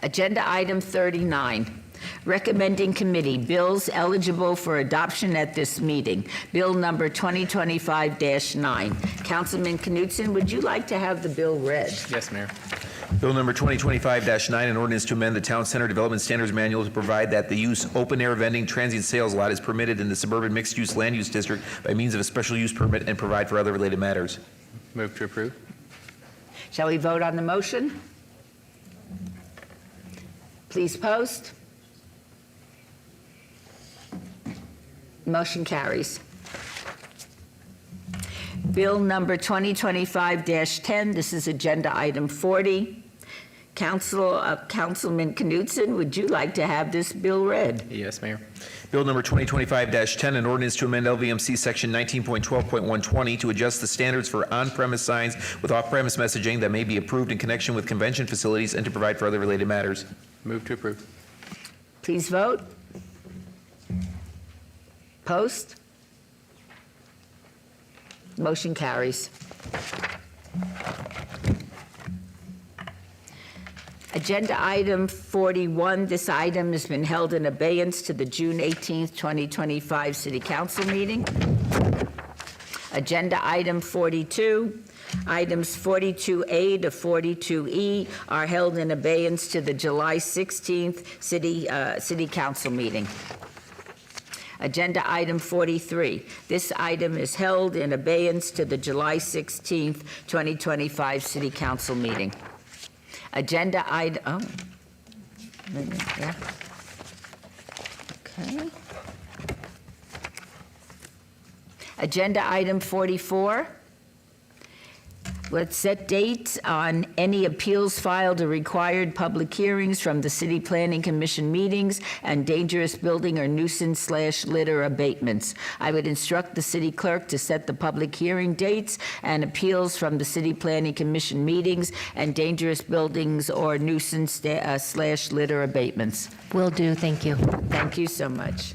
Agenda item 39. Recommending committee bills eligible for adoption at this meeting. Bill number 2025-9. Councilman Knutson, would you like to have the bill read? Yes, Mayor. Bill number 2025-9, an ordinance to amend the Town Center Development Standards Manual to provide that the use open-air vending transient sales lot is permitted in the suburban mixed-use land use district by means of a special use permit and provide for other related matters. Move to approve. Shall we vote on the motion? Please post. Motion carries. Bill number 2025-10, this is agenda item 40. Councilman Knutson, would you like to have this bill read? Yes, Mayor. Bill number 2025-10, an ordinance to amend LVMC section 19.12.120 to adjust the standards for on-premise signs with off-premise messaging that may be approved in connection with convention facilities and to provide for other related matters. Move to approve. Please vote. Post. Motion carries. Agenda item 41, this item has been held in abeyance to the June 18th, 2025 City Council meeting. Agenda item 42. Items 42A to 42E are held in abeyance to the July 16th City Council meeting. Agenda item 43. This item is held in abeyance to the July 16th, 2025 City Council meeting. Agenda item, yeah. Okay. Agenda item 44. Let's set dates on any appeals filed or required public hearings from the City Planning Commission meetings and dangerous building or nuisance/litter abatements. I would instruct the city clerk to set the public hearing dates and appeals from the City Planning Commission meetings and dangerous buildings or nuisance/litter abatements. Will do, thank you. Thank you so much.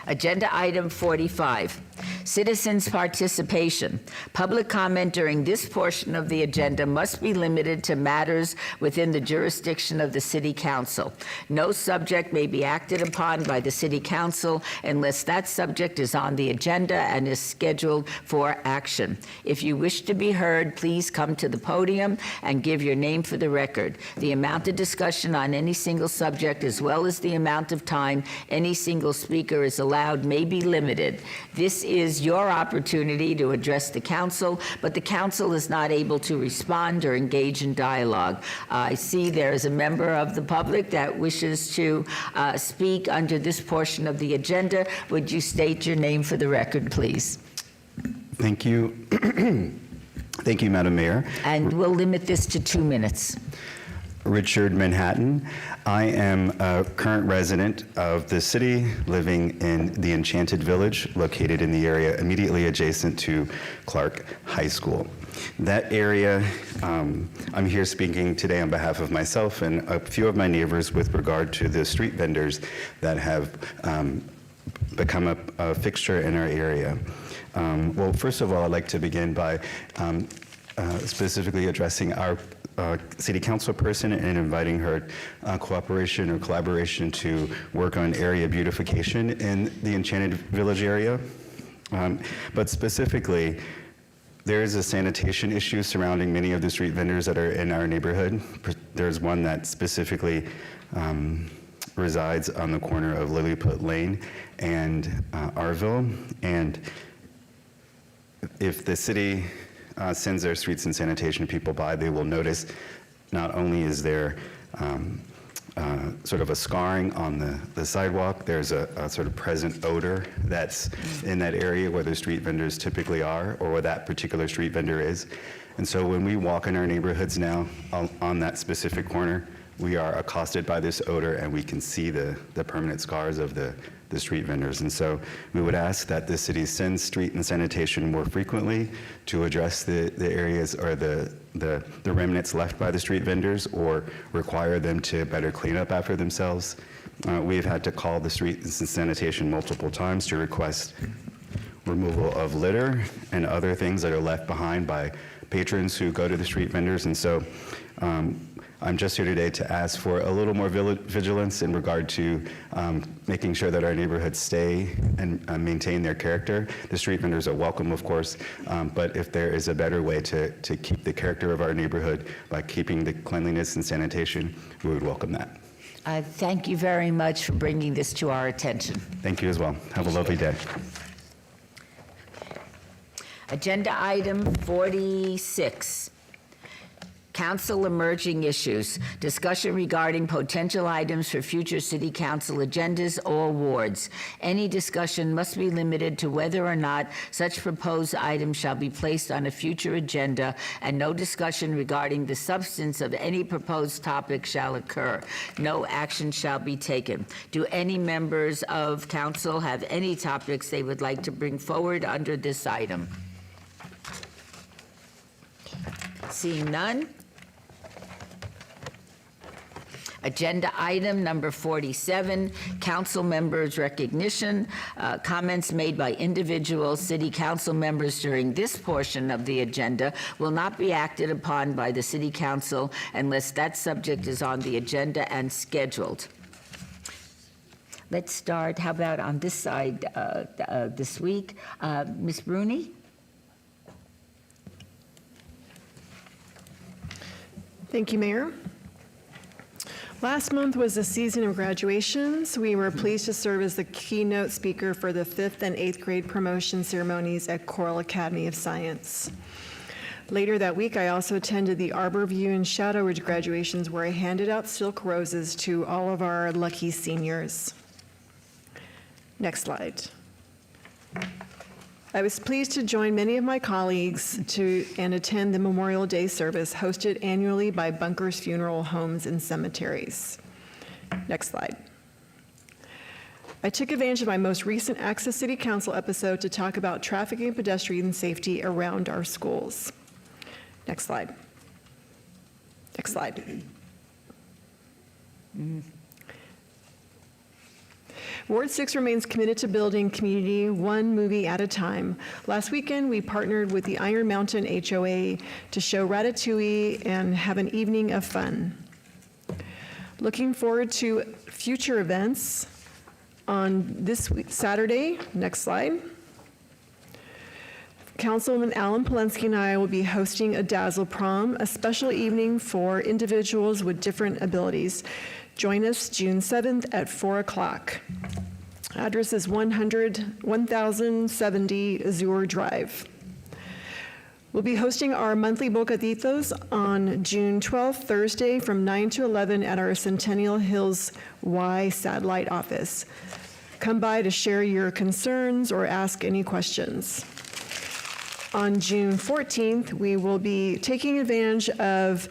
Agenda item 45. Citizens' participation. Public comment during this portion of the agenda must be limited to matters within the jurisdiction of the City Council. No subject may be acted upon by the City Council unless that subject is on the agenda and is scheduled for action. If you wish to be heard, please come to the podium and give your name for the record. The amount of discussion on any single subject, as well as the amount of time any single speaker is allowed, may be limited. This is your opportunity to address the council, but the council is not able to respond or engage in dialogue. I see there is a member of the public that wishes to speak under this portion of the agenda. Would you state your name for the record, please? Thank you. Thank you, Madam Mayor. And we'll limit this to 2 minutes. Richard Manhattan. I am a current resident of the city, living in the Enchanted Village, located in the area immediately adjacent to Clark High School. That area, I'm here speaking today on behalf of myself and a few of my neighbors with regard to the street vendors that have become a fixture in our area. Well, first of all, I'd like to begin by specifically addressing our city council person and inviting her cooperation or collaboration to work on area beautification in the Enchanted Village area. But specifically, there is a sanitation issue surrounding many of the street vendors that are in our neighborhood. There's one that specifically resides on the corner of Lilliput Lane and Arville. And if the city sends their streets and sanitation people by, they will notice not only is there sort of a scarring on the sidewalk, there's a sort of present odor that's in that area where the street vendors typically are, or where that particular street vendor is. And so when we walk in our neighborhoods now on that specific corner, we are accosted by this odor and we can see the permanent scars of the street vendors. And so we would ask that the city sends street and sanitation more frequently to address the areas or the remnants left by the street vendors, or require them to better clean up after themselves. We've had to call the street and sanitation multiple times to request removal of litter and other things that are left behind by patrons who go to the street vendors. And so I'm just here today to ask for a little more vigilance in regard to making sure that our neighborhoods stay and maintain their character. The street vendors are welcome, of course, but if there is a better way to keep the character of our neighborhood by keeping the cleanliness and sanitation, we would welcome that. Thank you very much for bringing this to our attention. Thank you as well. Have a lovely day. Agenda item 46. Council emerging issues. Discussion regarding potential items for future city council agendas or wards. Any discussion must be limited to whether or not such proposed items shall be placed on a future agenda, and no discussion regarding the substance of any proposed topic shall occur. No action shall be taken. Do any members of council have any topics they would like to bring forward under this item? Seeing none. Agenda item number 47, council members' recognition. Comments made by individual city council members during this portion of the agenda will not be acted upon by the city council unless that subject is on the agenda and scheduled. Let's start, how about on this side this week? Ms. Bruni? Thank you, Mayor. Last month was the season of graduations. We were pleased to serve as the keynote speaker for the 5th and 8th grade promotion ceremonies at Coral Academy of Science. Later that week, I also attended the Arbor View and Shadow Ridge graduations, where I handed out silk roses to all of our lucky seniors. Next slide. I was pleased to join many of my colleagues and attend the Memorial Day service hosted annually by Bunkers Funeral Homes and Cemeteries. Next slide. I took advantage of my most recent Access City Council episode to talk about traffic and pedestrian safety around our schools. Next slide. Next slide. Ward 6 remains committed to building community one movie at a time. Last weekend, we partnered with the Iron Mountain HOA to show Ratatouille and have an evening of fun. Looking forward to future events on this week, Saturday. Next slide. Councilman Alan Polensky and I will be hosting a Dazzle Prom, a special evening for individuals with different abilities. Join us June 7th at 4 o'clock. Address is 1070 Azure Drive. We'll be hosting our monthly Bocaditos on June 12th, Thursday, from 9 to 11 at our Centennial Hills Y satellite office. Come by to share your concerns or ask any questions. On June 14th, we will be taking advantage of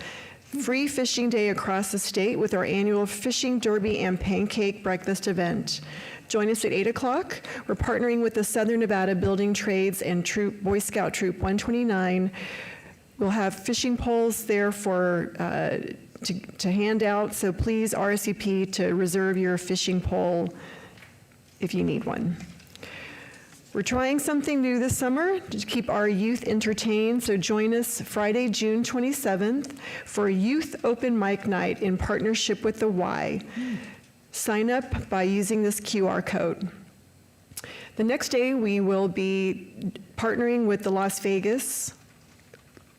Free Fishing Day across the state with our annual Fishing Derby and Pancake Breakfast event. Join us at 8 o'clock. We're partnering with the Southern Nevada Building Trades and Boy Scout Troop 129. We'll have fishing poles there for to hand out, so please RSVP to reserve your fishing pole if you need one. We're trying something new this summer to keep our youth entertained, so join us Friday, June 27th for a youth open mic night in partnership with the Y. Sign up by using this QR code. The next day, we will be partnering with the Las Vegas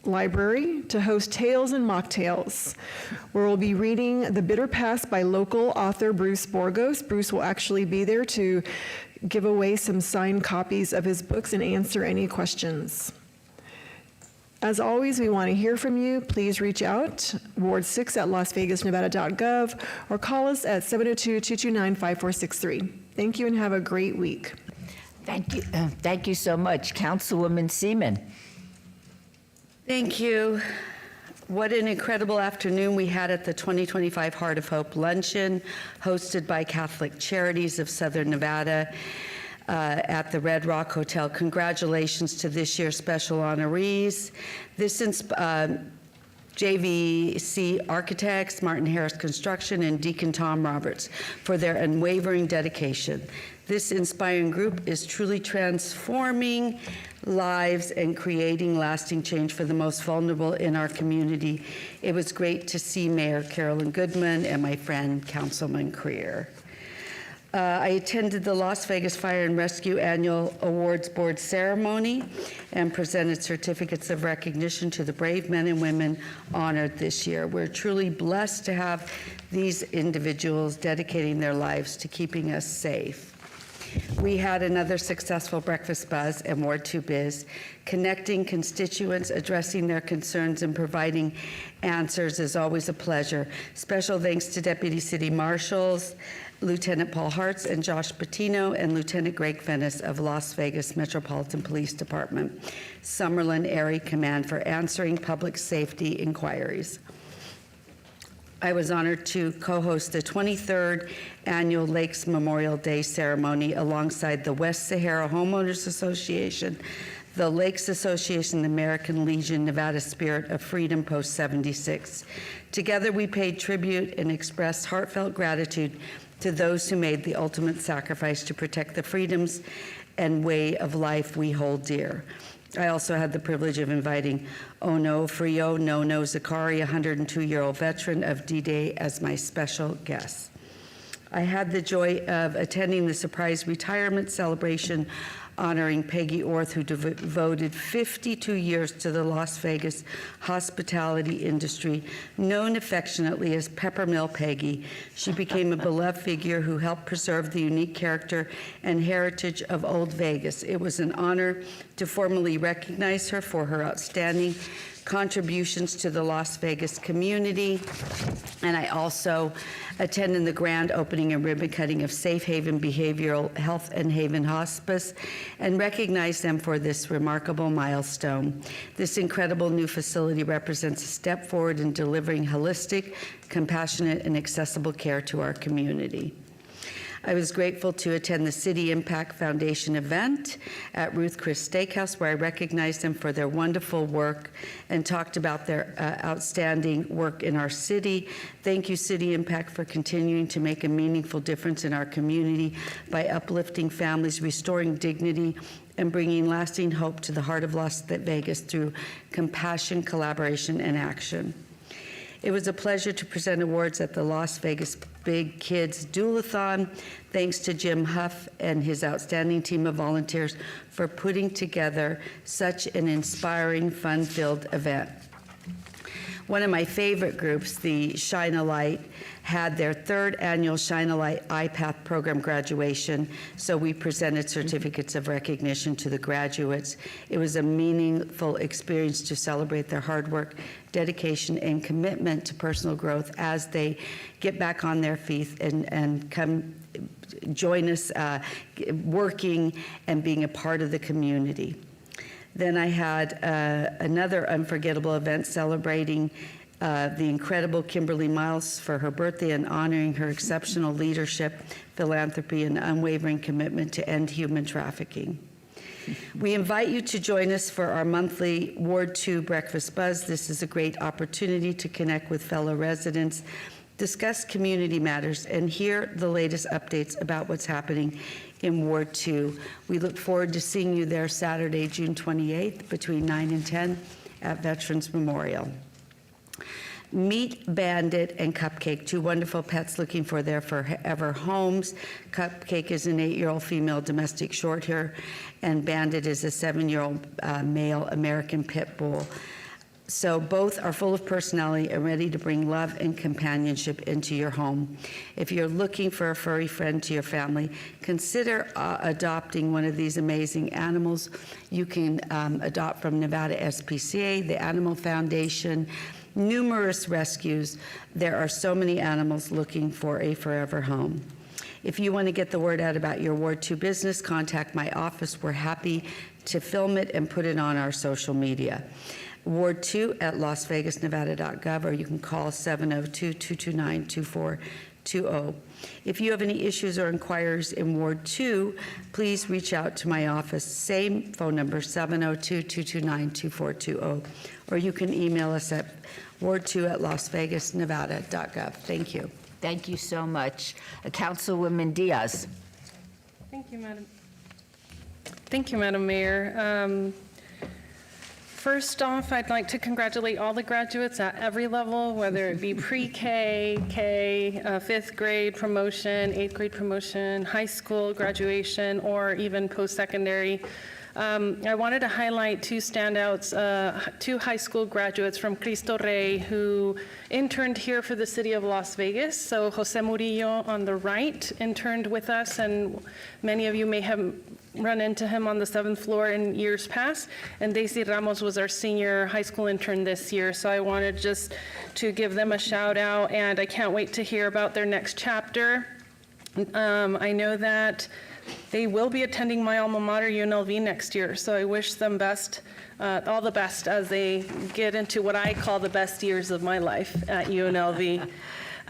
Library to host Tales and Mocktails, where we'll be reading The Bitter Past by local author Bruce Borgos. Bruce will actually be there to give away some signed copies of his books and answer any questions. As always, we want to hear from you. Please reach out, Ward 6 at lasvegasnevada.gov, or call us at 702-229-5463. Thank you and have a great week. Thank you. Thank you so much. Councilwoman Seaman. Thank you. What an incredible afternoon we had at the 2025 Heart of Hope Luncheon, hosted by Catholic Charities of Southern Nevada at the Red Rock Hotel. Congratulations to this year's special honorees. This JVC Architects, Martin Harris Construction, and Deacon Tom Roberts for their unwavering dedication. This inspiring group is truly transforming lives and creating lasting change for the most vulnerable in our community. It was great to see Mayor Carolyn Goodman and my friend Councilman Creer. I attended the Las Vegas Fire and Rescue Annual Awards Board ceremony and presented certificates of recognition to the brave men and women honored this year. We're truly blessed to have these individuals dedicating their lives to keeping us safe. We had another successful breakfast buzz and Ward 2 Biz, connecting constituents, addressing their concerns, and providing answers is always a pleasure. Special thanks to Deputy City Marshals, Lieutenant Paul Hartz and Josh Patino, and Lieutenant Greg Fennis of Las Vegas Metropolitan Police Department, Summerlin Area Command, for answering public safety inquiries. I was honored to co-host the 23rd Annual Lakes Memorial Day ceremony alongside the West Sahara Homeowners Association, the Lakes Association, the American Legion, Nevada Spirit of Freedom Post 76. Together we paid tribute and expressed heartfelt gratitude to those who made the ultimate sacrifice to protect the freedoms and way of life we hold dear. I also had the privilege of inviting Ono Frio Nono Zakari, a 102-year-old veteran of D-Day, as my special guest. I had the joy of attending the surprise retirement celebration honoring Peggy Orth, who devoted 52 years to the Las Vegas hospitality industry, known affectionately as Peppermill Peggy. She became a beloved figure who helped preserve the unique character and heritage of Old Vegas. It was an honor to formally recognize her for her outstanding contributions to the Las Vegas community. And I also attended the grand opening and ribbon cutting of Safe Haven Behavioral Health and Haven Hospice and recognized them for this remarkable milestone. This incredible new facility represents a step forward in delivering holistic, compassionate, and accessible care to our community. I was grateful to attend the City Impact Foundation event at Ruth Chris Steakhouse, where I recognized them for their wonderful work and talked about their outstanding work in our city. Thank you, City Impact, for continuing to make a meaningful difference in our community by uplifting families, restoring dignity, and bringing lasting hope to the heart of Las Vegas through compassion, collaboration, and action. It was a pleasure to present awards at the Las Vegas Big Kids Duelathon. Thanks to Jim Huff and his outstanding team of volunteers for putting together such an inspiring, fun-filled event. One of my favorite groups, the Shine a Light, had their third annual Shine a Light iPath program graduation, so we presented certificates of recognition to the graduates. It was a meaningful experience to celebrate their hard work, dedication, and commitment to personal growth as they get back on their feet and come join us working and being a part of the community. Then I had another unforgettable event celebrating the incredible Kimberly Miles for her birthday and honoring her exceptional leadership, philanthropy, and unwavering commitment to end human trafficking. We invite you to join us for our monthly Ward 2 Breakfast Buzz. This is a great opportunity to connect with fellow residents, discuss community matters, and hear the latest updates about what's happening in Ward 2. We look forward to seeing you there Saturday, June 28th, between 9 and 10 at Veterans Memorial. Meet Bandit and Cupcake, two wonderful pets looking for their forever homes. Cupcake is an 8-year-old female domestic short hair, and Bandit is a 7-year-old male American pit bull. So both are full of personality and ready to bring love and companionship into your home. If you're looking for a furry friend to your family, consider adopting one of these amazing animals. You can adopt from Nevada SPCA, the Animal Foundation, numerous rescues. There are so many animals looking for a forever home. If you want to get the word out about your Ward 2 business, contact my office. We're happy to film it and put it on our social media. Ward 2 at lasvegasnevada.gov, or you can call 702-229-2420. If you have any issues or inquiries in Ward 2, please reach out to my office. Same phone number, 702-229-2420, or you can email us at ward2@lasvegasnevada.gov. Thank you. Thank you so much. Councilwoman Diaz. Thank you, Madam Mayor. First off, I'd like to congratulate all the graduates at every level, whether it be pre-K, K, 5th grade promotion, 8th grade promotion, high school graduation, or even post-secondary. I wanted to highlight two standouts, two high school graduates from Cristo Rey who interned here for the city of Las Vegas. So Jose Murillo on the right interned with us, and many of you may have run into him on the 7th floor in years past. And Daisy Ramos was our senior high school intern this year. So I wanted just to give them a shout out, and I can't wait to hear about their next chapter. I know that they will be attending my alma mater, UNLV, next year, so I wish them best, all the best as they get into what I call the best years of my life at UNLV.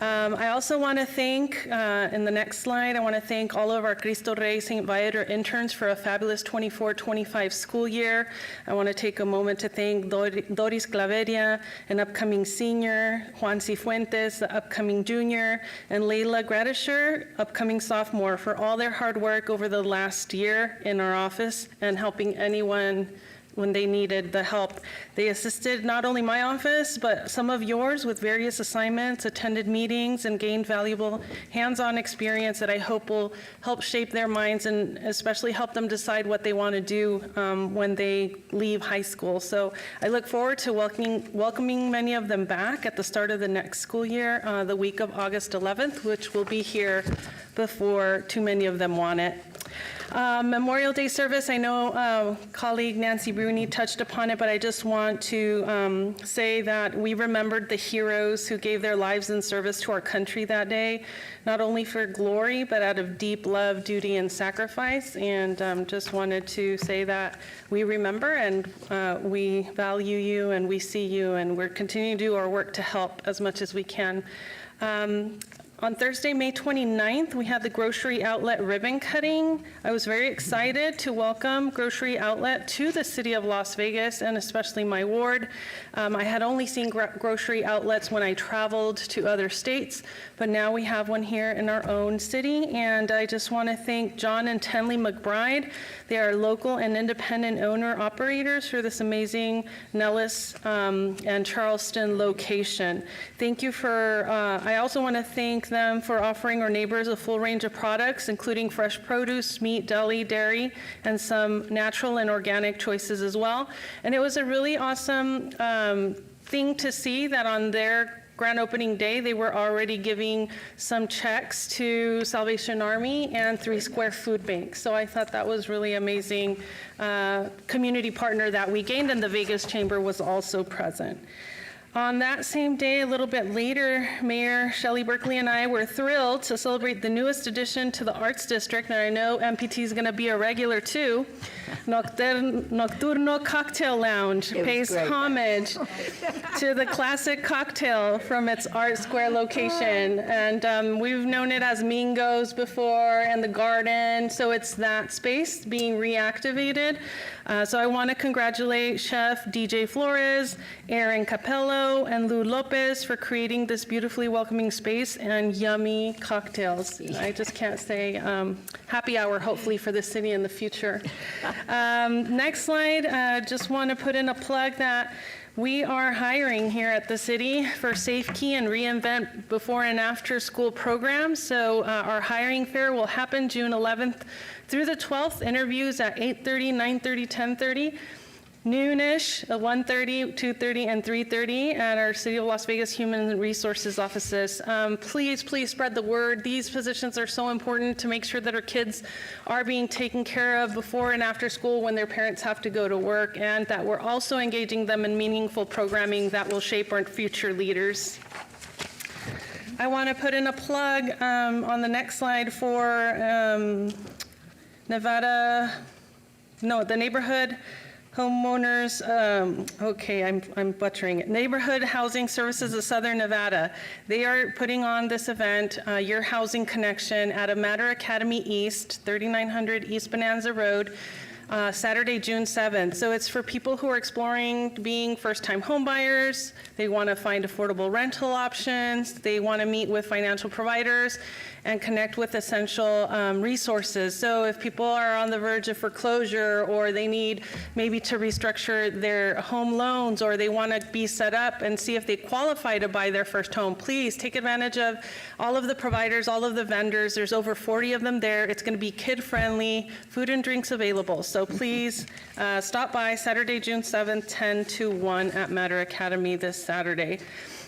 I also want to thank, in the next slide, I want to thank all of our Cristo Rey St. Viator interns for a fabulous 24-25 school year. I want to take a moment to thank Doris Claveria, an upcoming senior, Juan Cifuentes, the upcoming junior, and Layla Gradisher, upcoming sophomore, for all their hard work over the last year in our office and helping anyone when they needed the help. They assisted not only my office, but some of yours with various assignments, attended meetings, and gained valuable hands-on experience that I hope will help shape their minds and especially help them decide what they want to do when they leave high school. So I look forward to welcoming many of them back at the start of the next school year, the week of August 11th, which will be here before too many of them want it. Memorial Day service, I know colleague Nancy Bruni touched upon it, but I just want to say that we remembered the heroes who gave their lives in service to our country that day, not only for glory, but out of deep love, duty, and sacrifice. And just wanted to say that we remember and we value you and we see you, and we're continuing to do our work to help as much as we can. On Thursday, May 29th, we had the Grocery Outlet ribbon cutting. I was very excited to welcome Grocery Outlet to the city of Las Vegas, and especially my ward. I had only seen grocery outlets when I traveled to other states, but now we have one here in our own city. And I just want to thank John and Tenley McBride. They are local and independent owner-operators for this amazing Nellis and Charleston location. Thank you for, I also want to thank them for offering our neighbors a full range of products, including fresh produce, meat, deli, dairy, and some natural and organic choices as well. And it was a really awesome thing to see that on their grand opening day, they were already giving some checks to Salvation Army and 3 Square Food Bank. So I thought that was really amazing community partner that we gained, and the Vegas Chamber was also present. On that same day, a little bit later, Mayor Shelley Berkeley and I were thrilled to celebrate the newest addition to the Arts District, and I know MPT is going to be a regular too. Nocturno Cocktail Lounge pays homage to the classic cocktail from its Art Square location. And we've known it as Mingo's before, and the Garden, so it's that space being reactivated. So I want to congratulate Chef DJ Flores, Aaron Capello, and Lou Lopez for creating this beautifully welcoming space and yummy cocktails. I just can't say happy hour, hopefully, for the city in the future. Next slide, just want to put in a plug that we are hiring here at the city for Safe Key and Reinvent before and after school programs. So our hiring fair will happen June 11th through the 12th. Interviews at 8:30, 9:30, 10:30. Noonish, 1:30, 2:30, and 3:30 at our City of Las Vegas Human Resources offices. Please spread the word. These positions are so important to make sure that our kids are being taken care of before and after school when their parents have to go to work, and that we're also engaging them in meaningful programming that will shape our future leaders. I want to put in a plug on the next slide for the neighborhood homeowners, I'm butchering it. Neighborhood Housing Services of Southern Nevada. They are putting on this event, Your Housing Connection, at Matter Academy East, 3900 East Bonanza Road, Saturday, June 7th. So it's for people who are exploring being first-time home buyers. They want to find affordable rental options. They want to meet with financial providers and connect with essential resources. So if people are on the verge of foreclosure, or they need maybe to restructure their home loans, or they want to be set up and see if they qualify to buy their first home, please take advantage of all of the providers, all of the vendors. There's over 40 of them there. It's going to be kid-friendly, food and drinks available. So please stop by Saturday, June 7th, 10 to 1 at Matter Academy this Saturday.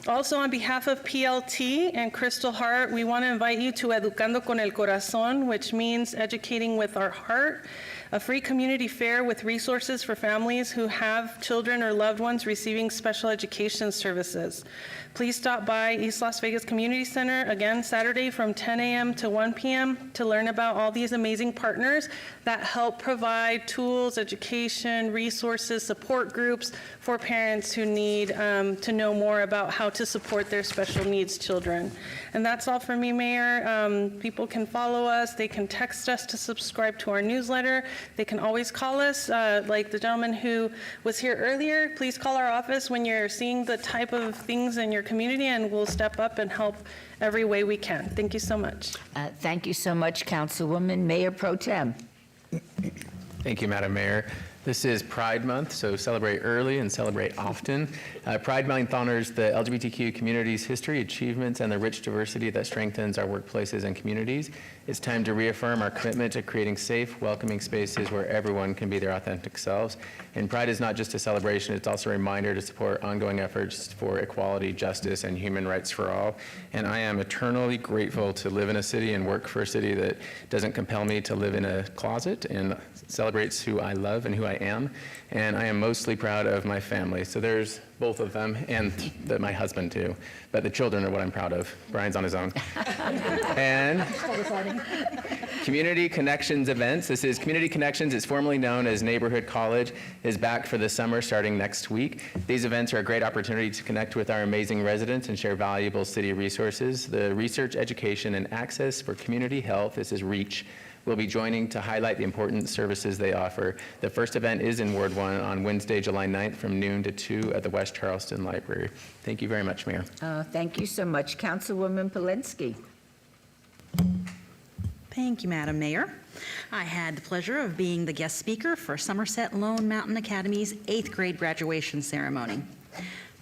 Also, on behalf of PLT and Crystal Heart, we want to invite you to Educando con el Corazón, which means educating with our heart, a free community fair with resources for families who have children or loved ones receiving special education services. Please stop by East Las Vegas Community Center, again, Saturday from 10 a.m. to 1 p.m. to learn about all these amazing partners that help provide tools, education, resources, support groups for parents who need to know more about how to support their special needs children. And that's all for me, Mayor. People can follow us. They can text us to subscribe to our newsletter. They can always call us, like the gentleman who was here earlier. Please call our office when you're seeing the type of things in your community, and we'll step up and help every way we can. Thank you so much. Thank you so much, Councilwoman. Mayor Pro Tem. Thank you, Madam Mayor. This is Pride Month, so celebrate early and celebrate often. Pride Month honors the LGBTQ community's history, achievements, and the rich diversity that strengthens our workplaces and communities. It's time to reaffirm our commitment to creating safe, welcoming spaces where everyone can be their authentic selves. And Pride is not just a celebration, it's also a reminder to support ongoing efforts for equality, justice, and human rights for all. And I am eternally grateful to live in a city and work for a city that doesn't compel me to live in a closet and celebrates who I love and who I am. And I am mostly proud of my family. So there's both of them and my husband too. But the children are what I'm proud of. Brian's on his own. And Community Connections events. This is Community Connections. It's formerly known as Neighborhood College, is back for the summer starting next week. These events are a great opportunity to connect with our amazing residents and share valuable city resources. The Research, Education, and Access for Community Health, this is REACH, will be joining to highlight the important services they offer. The first event is in Ward 1 on Wednesday, July 9th from noon to 2 at the West Charleston Library. Thank you very much, Mayor. Thank you so much. Councilwoman Polinsky. Thank you, Madam Mayor. I had the pleasure of being the guest speaker for Somerset Lone Mountain Academy's 8th grade graduation ceremony.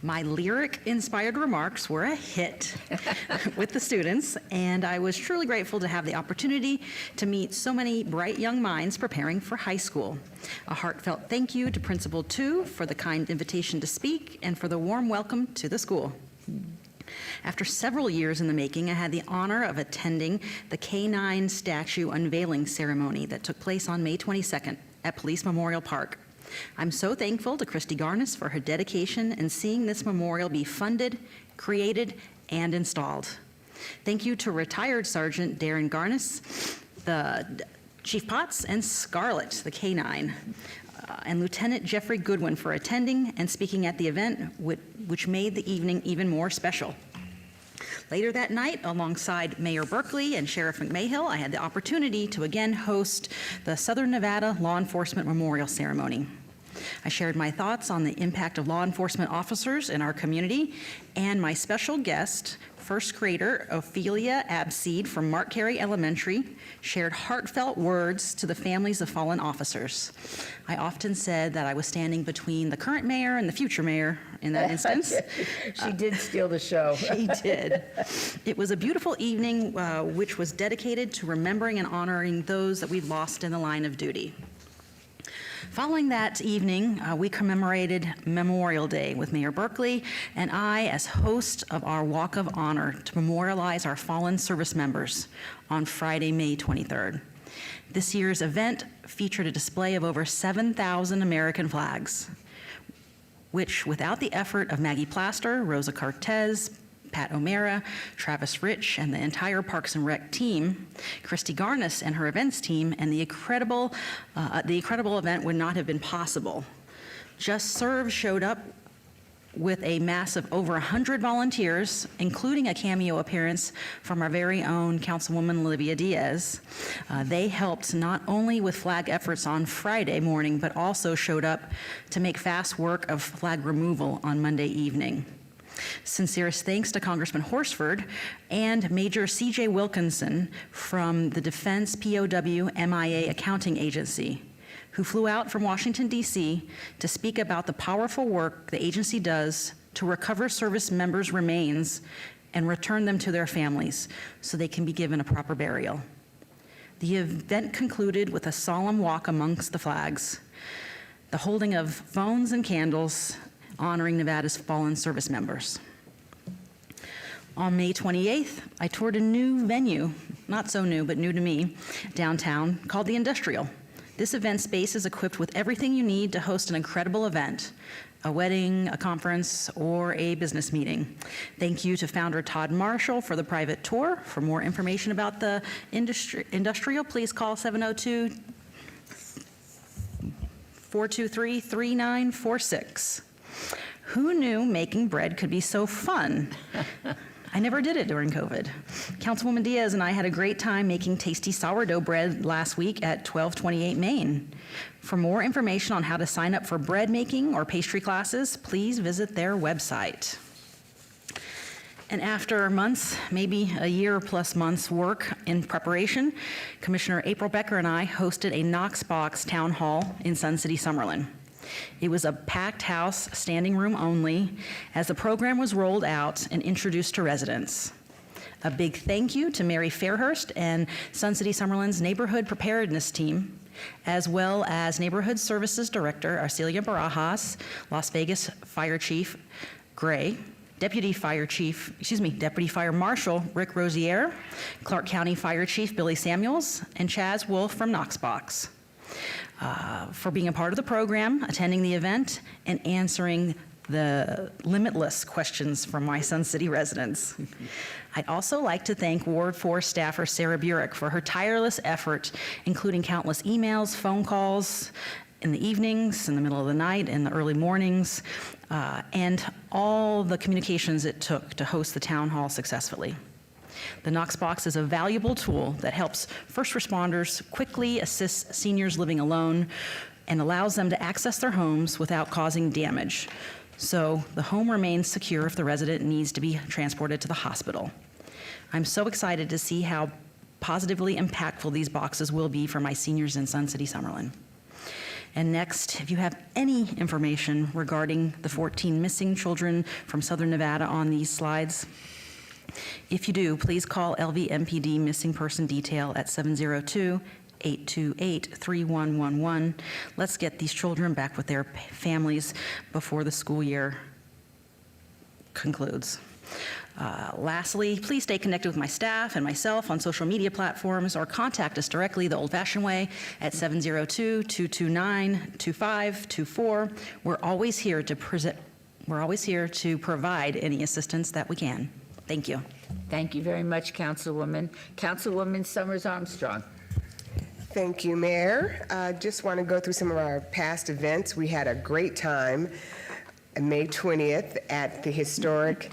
My lyric-inspired remarks were a hit with the students, and I was truly grateful to have the opportunity to meet so many bright young minds preparing for high school. A heartfelt thank you to Principal Tu for the kind invitation to speak and for the warm welcome to the school. After several years in the making, I had the honor of attending the K-9 statue unveiling ceremony that took place on May 22nd at Police Memorial Park. I'm so thankful to Christy Garnis for her dedication in seeing this memorial be funded, created, and installed. Thank you to retired Sergeant Darren Garnis, the Chief Potts, and Scarlett, the K-9, and Lieutenant Jeffrey Goodwin for attending and speaking at the event, which made the evening even more special. Later that night, alongside Mayor Berkeley and Sheriff McMahill, I had the opportunity to again host the Southern Nevada Law Enforcement Memorial Ceremony. I shared my thoughts on the impact of law enforcement officers in our community, and my special guest, first grader Ophelia Abseed from Mark Carey Elementary, shared heartfelt words to the families of fallen officers. I often said that I was standing between the current mayor and the future mayor in that instance. She did steal the show. She did. It was a beautiful evening which was dedicated to remembering and honoring those that we've lost in the line of duty. Following that evening, we commemorated Memorial Day with Mayor Berkeley and I as host of our Walk of Honor to memorialize our fallen service members on Friday, May 23rd. This year's event featured a display of over 7,000 American flags, which, without the effort of Maggie Plaster, Rosa Cortez, Pat O'Mara, Travis Rich, and the entire Parks and Rec team, Christy Garnis and her events team, and the incredible event would not have been possible. Just Serve showed up with a mass of over 100 volunteers, including a cameo appearance from our very own Councilwoman Olivia Diaz. They helped not only with flag efforts on Friday morning, but also showed up to make fast work of flag removal on Monday evening. Sincerest thanks to Congressman Horsford and Major C.J. Wilkinson from the Defense POW MIA Accounting Agency, who flew out from Washington, D.C. to speak about the powerful work the agency does to recover service members' remains and return them to their families so they can be given a proper burial. The event concluded with a solemn walk amongst the flags, the holding of phones and candles, honoring Nevada's fallen service members. On May 28th, I toured a new venue, not so new, but new to me, downtown, called The Industrial. This event space is equipped with everything you need to host an incredible event, a wedding, a conference, or a business meeting. Thank you to founder Todd Marshall for the private tour. For more information about the Industrial, please call 702-423-3946. Who knew making bread could be so fun? I never did it during COVID. Councilwoman Diaz and I had a great time making tasty sourdough bread last week at 1228 Main. For more information on how to sign up for bread making or pastry classes, please visit their website. And after months, maybe a year plus months work in preparation, Commissioner April Becker and I hosted a Knox Box Town Hall in Sun City, Summerlin. It was a packed house, standing room only, as the program was rolled out and introduced to residents. A big thank you to Mary Fairhurst and Sun City Summerlin's Neighborhood Preparedness Team, as well as Neighborhood Services Director Arcelia Barajas, Las Vegas Fire Chief Gray, Deputy Fire Marshal Rick Rosier, Clark County Fire Chief Billy Samuels, and Chaz Wolf from Knoxbox, for being a part of the program, attending the event, and answering the limitless questions from my Sun City residents. I'd also like to thank Ward 4 staffer Sarah Burek for her tireless effort, including countless emails, phone calls, in the evenings, in the middle of the night, in the early mornings, and all the communications it took to host the town hall successfully. The Knox Box is a valuable tool that helps first responders quickly assist seniors living alone and allows them to access their homes without causing damage. So the home remains secure if the resident needs to be transported to the hospital. I'm so excited to see how positively impactful these boxes will be for my seniors in Sun City, Summerlin. And next, if you have any information regarding the 14 missing children from Southern Nevada on these slides, if you do, please call LVMPD Missing Person Detail at 702-828-3111. Let's get these children back with their families before the school year concludes. Lastly, please stay connected with my staff and myself on social media platforms or contact us directly the old-fashioned way at 702-229-2524. We're always here to provide any assistance that we can. Thank you. Thank you very much, Councilwoman. Councilwoman Summers Armstrong. Thank you, Mayor. Just want to go through some of our past events. We had a great time May 20th at the historic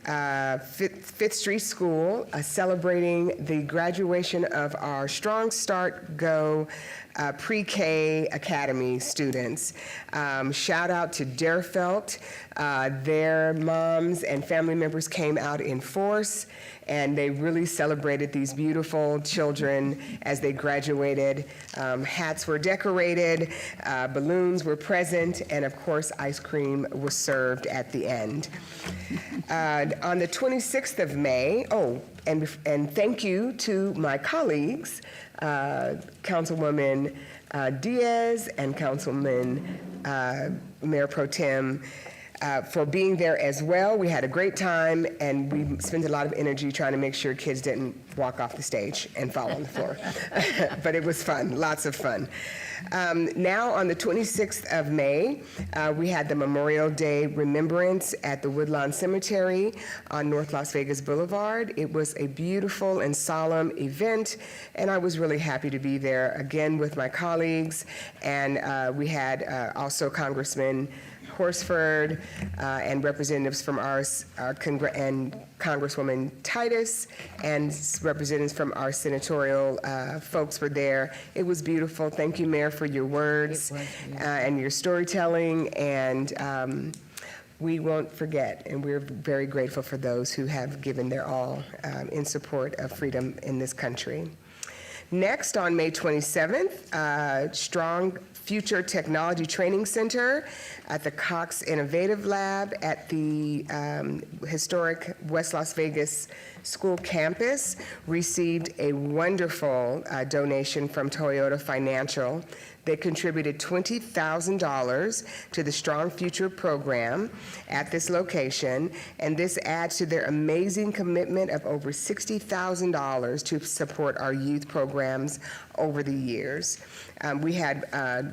Fifth Street School, celebrating the graduation of our Strong Start Go pre-K Academy students. Shout out to Derfelt. Their moms and family members came out in force, and they really celebrated these beautiful children as they graduated. Hats were decorated, balloons were present, and of course, ice cream was served at the end. On the 26th of May, and thank you to my colleagues, Councilwoman Diaz and Councilman Mayor Pro Tem, for being there as well. We had a great time, and we spent a lot of energy trying to make sure kids didn't walk off the stage and fall on the floor. But it was fun, lots of fun. Now on the 26th of May, we had the Memorial Day Remembrance at the Woodlawn Cemetery on North Las Vegas Boulevard. It was a beautiful and solemn event, and I was really happy to be there again with my colleagues. And we had also Congressman Horsford and representatives from and Congresswoman Titus and representatives from our senatorial folks were there. It was beautiful. Thank you, Mayor, for your words and your storytelling, and we won't forget, and we're very grateful for those who have given their all in support of freedom in this country. Next, on May 27th, Strong Future Technology Training Center at the Cox Innovative Lab at the historic West Las Vegas School campus received a wonderful donation from Toyota Financial. They contributed $20,000 to the Strong Future program at this location, and this adds to their amazing commitment of over $60,000 to support our youth programs over the years. We had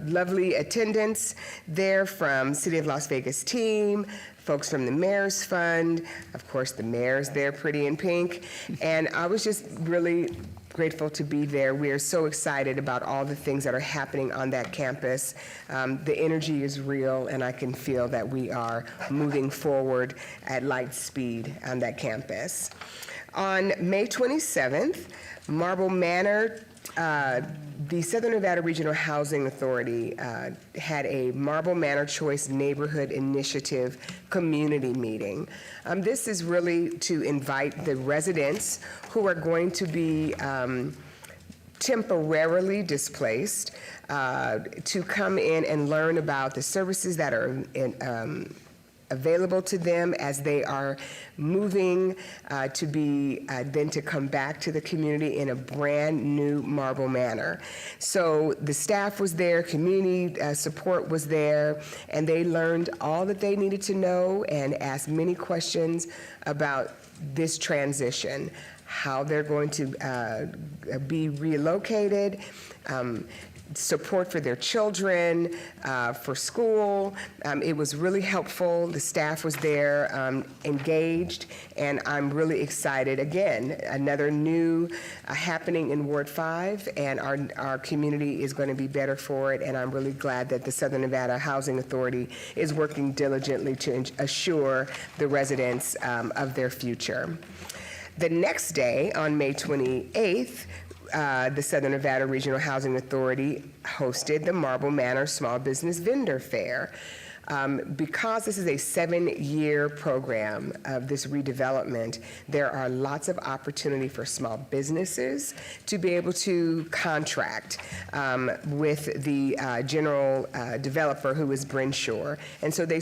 lovely attendance there from City of Las Vegas team, folks from the Mayor's Fund, of course the mayor's there pretty in pink, and I was just really grateful to be there. We are so excited about all the things that are happening on that campus. The energy is real, and I can feel that we are moving forward at light speed on that campus. On May 27th, Marble Manor The Southern Nevada Regional Housing Authority had a Marble Manor Choice Neighborhood Initiative community meeting. This is really to invite the residents who are going to be temporarily displaced to come in and learn about the services that are available to them as they are moving to be then to come back to the community in a brand new Marble Manor. So the staff was there, community support was there, and they learned all that they needed to know and asked many questions about this transition, how they're going to be relocated, support for their children, for school. It was really helpful. The staff was there, engaged, and I'm really excited. Again, another new happening in Ward 5, and our community is going to be better for it, and I'm really glad that the Southern Nevada Housing Authority is working diligently to assure the residents of their future. The next day, on May 28th, the Southern Nevada Regional Housing Authority hosted the Marble Manor Small Business Vendor Fair. Because this is a 7-year program of this redevelopment, there are lots of opportunity for small businesses to be able to contract with the general developer, who is Brenshaw. And so they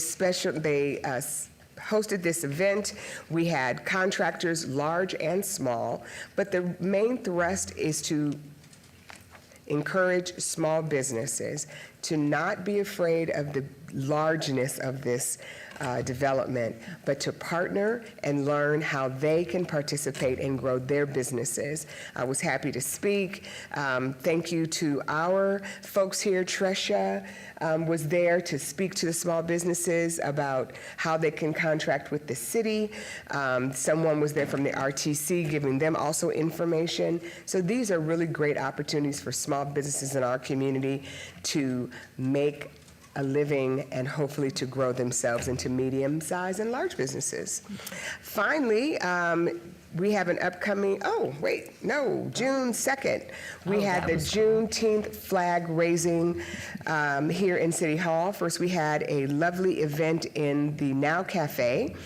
hosted this event. We had contractors, large and small, but the main thrust is to encourage small businesses to not be afraid of the largeness of this development, but to partner and learn how they can participate and grow their businesses. I was happy to speak. Thank you to our folks here. Tresha was there to speak to the small businesses about how they can contract with the city. Someone was there from the RTC giving them also information. So these are really great opportunities for small businesses in our community to make a living and hopefully to grow themselves into medium-sized and large businesses. Finally, we have an upcoming, June 2nd. We had the Juneteenth flag raising here in City Hall. First, we had a lovely event in the Now Cafe.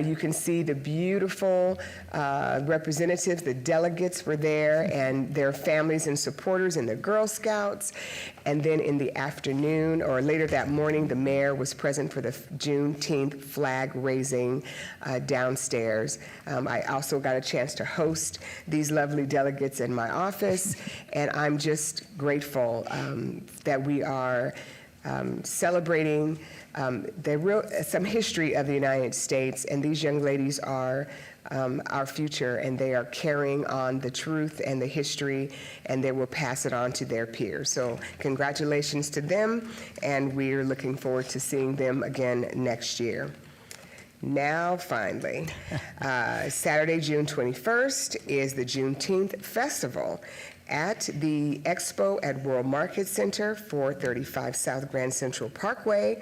You can see the beautiful representatives, the delegates were there, and their families and supporters, and the Girl Scouts. And then in the afternoon, or later that morning, the mayor was present for the Juneteenth flag raising downstairs. I also got a chance to host these lovely delegates in my office, and I'm just grateful that we are celebrating some history of the United States, and these young ladies are our future, and they are carrying on the truth and the history, and they will pass it on to their peers. So congratulations to them, and we're looking forward to seeing them again next year. Now, finally, Saturday, June 21st is the Juneteenth Festival at the Expo at World Market Center, 435 South Grand Central Parkway.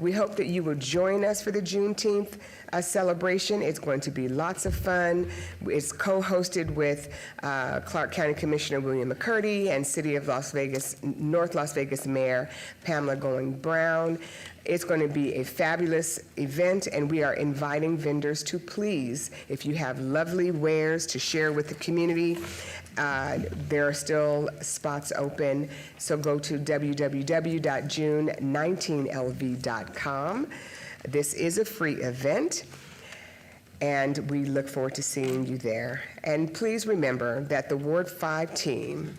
We hope that you will join us for the Juneteenth celebration. It's going to be lots of fun. It's co-hosted with Clark County Commissioner William McCurdy and City of Las Vegas, North Las Vegas Mayor Pamela Going Brown. It's going to be a fabulous event, and we are inviting vendors to please, if you have lovely wares to share with the community, there are still spots open, so go to www.june19lv.com. This is a free event, and we look forward to seeing you there. And please remember that the Ward 5 team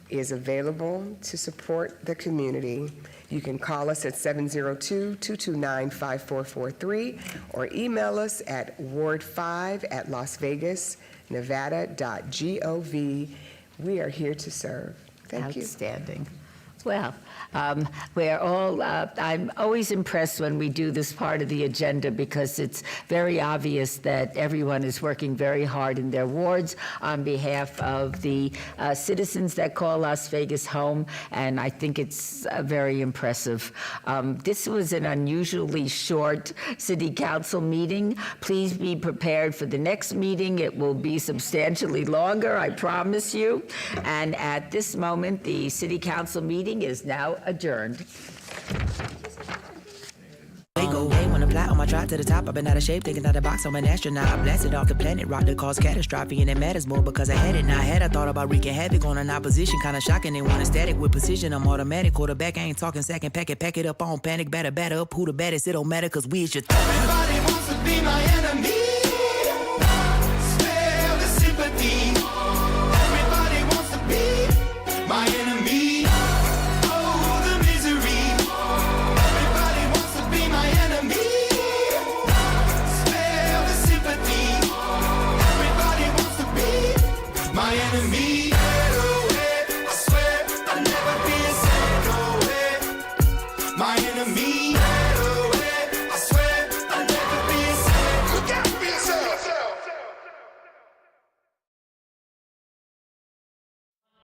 is available to support the community. You can call us at 702-229-5443 or email us at ward5@lasvegasnevada.gov. We are here to serve. Thank you. Outstanding. Well, I'm always impressed when we do this part of the agenda because it's very obvious that everyone is working very hard in their wards on behalf of the citizens that call Las Vegas home, and I think it's very impressive. This was an unusually short city council meeting. Please be prepared for the next meeting. It will be substantially longer, I promise you. And at this moment, the city council meeting is now adjourned. When I fly on my drive to the top, I've been out of shape, thinking out the box, I'm an astronaut. I blasted off the planet, rock that caused catastrophe, and it matters more because I had it. Now I had, I thought about wreaking havoc on an opposition, kinda shocking. They want a static with precision. I'm automatic, quarterback, I ain't talking second, pack it up on panic, batter up. Who the baddest? It don't matter, cause we is your Everybody wants to be my enemy.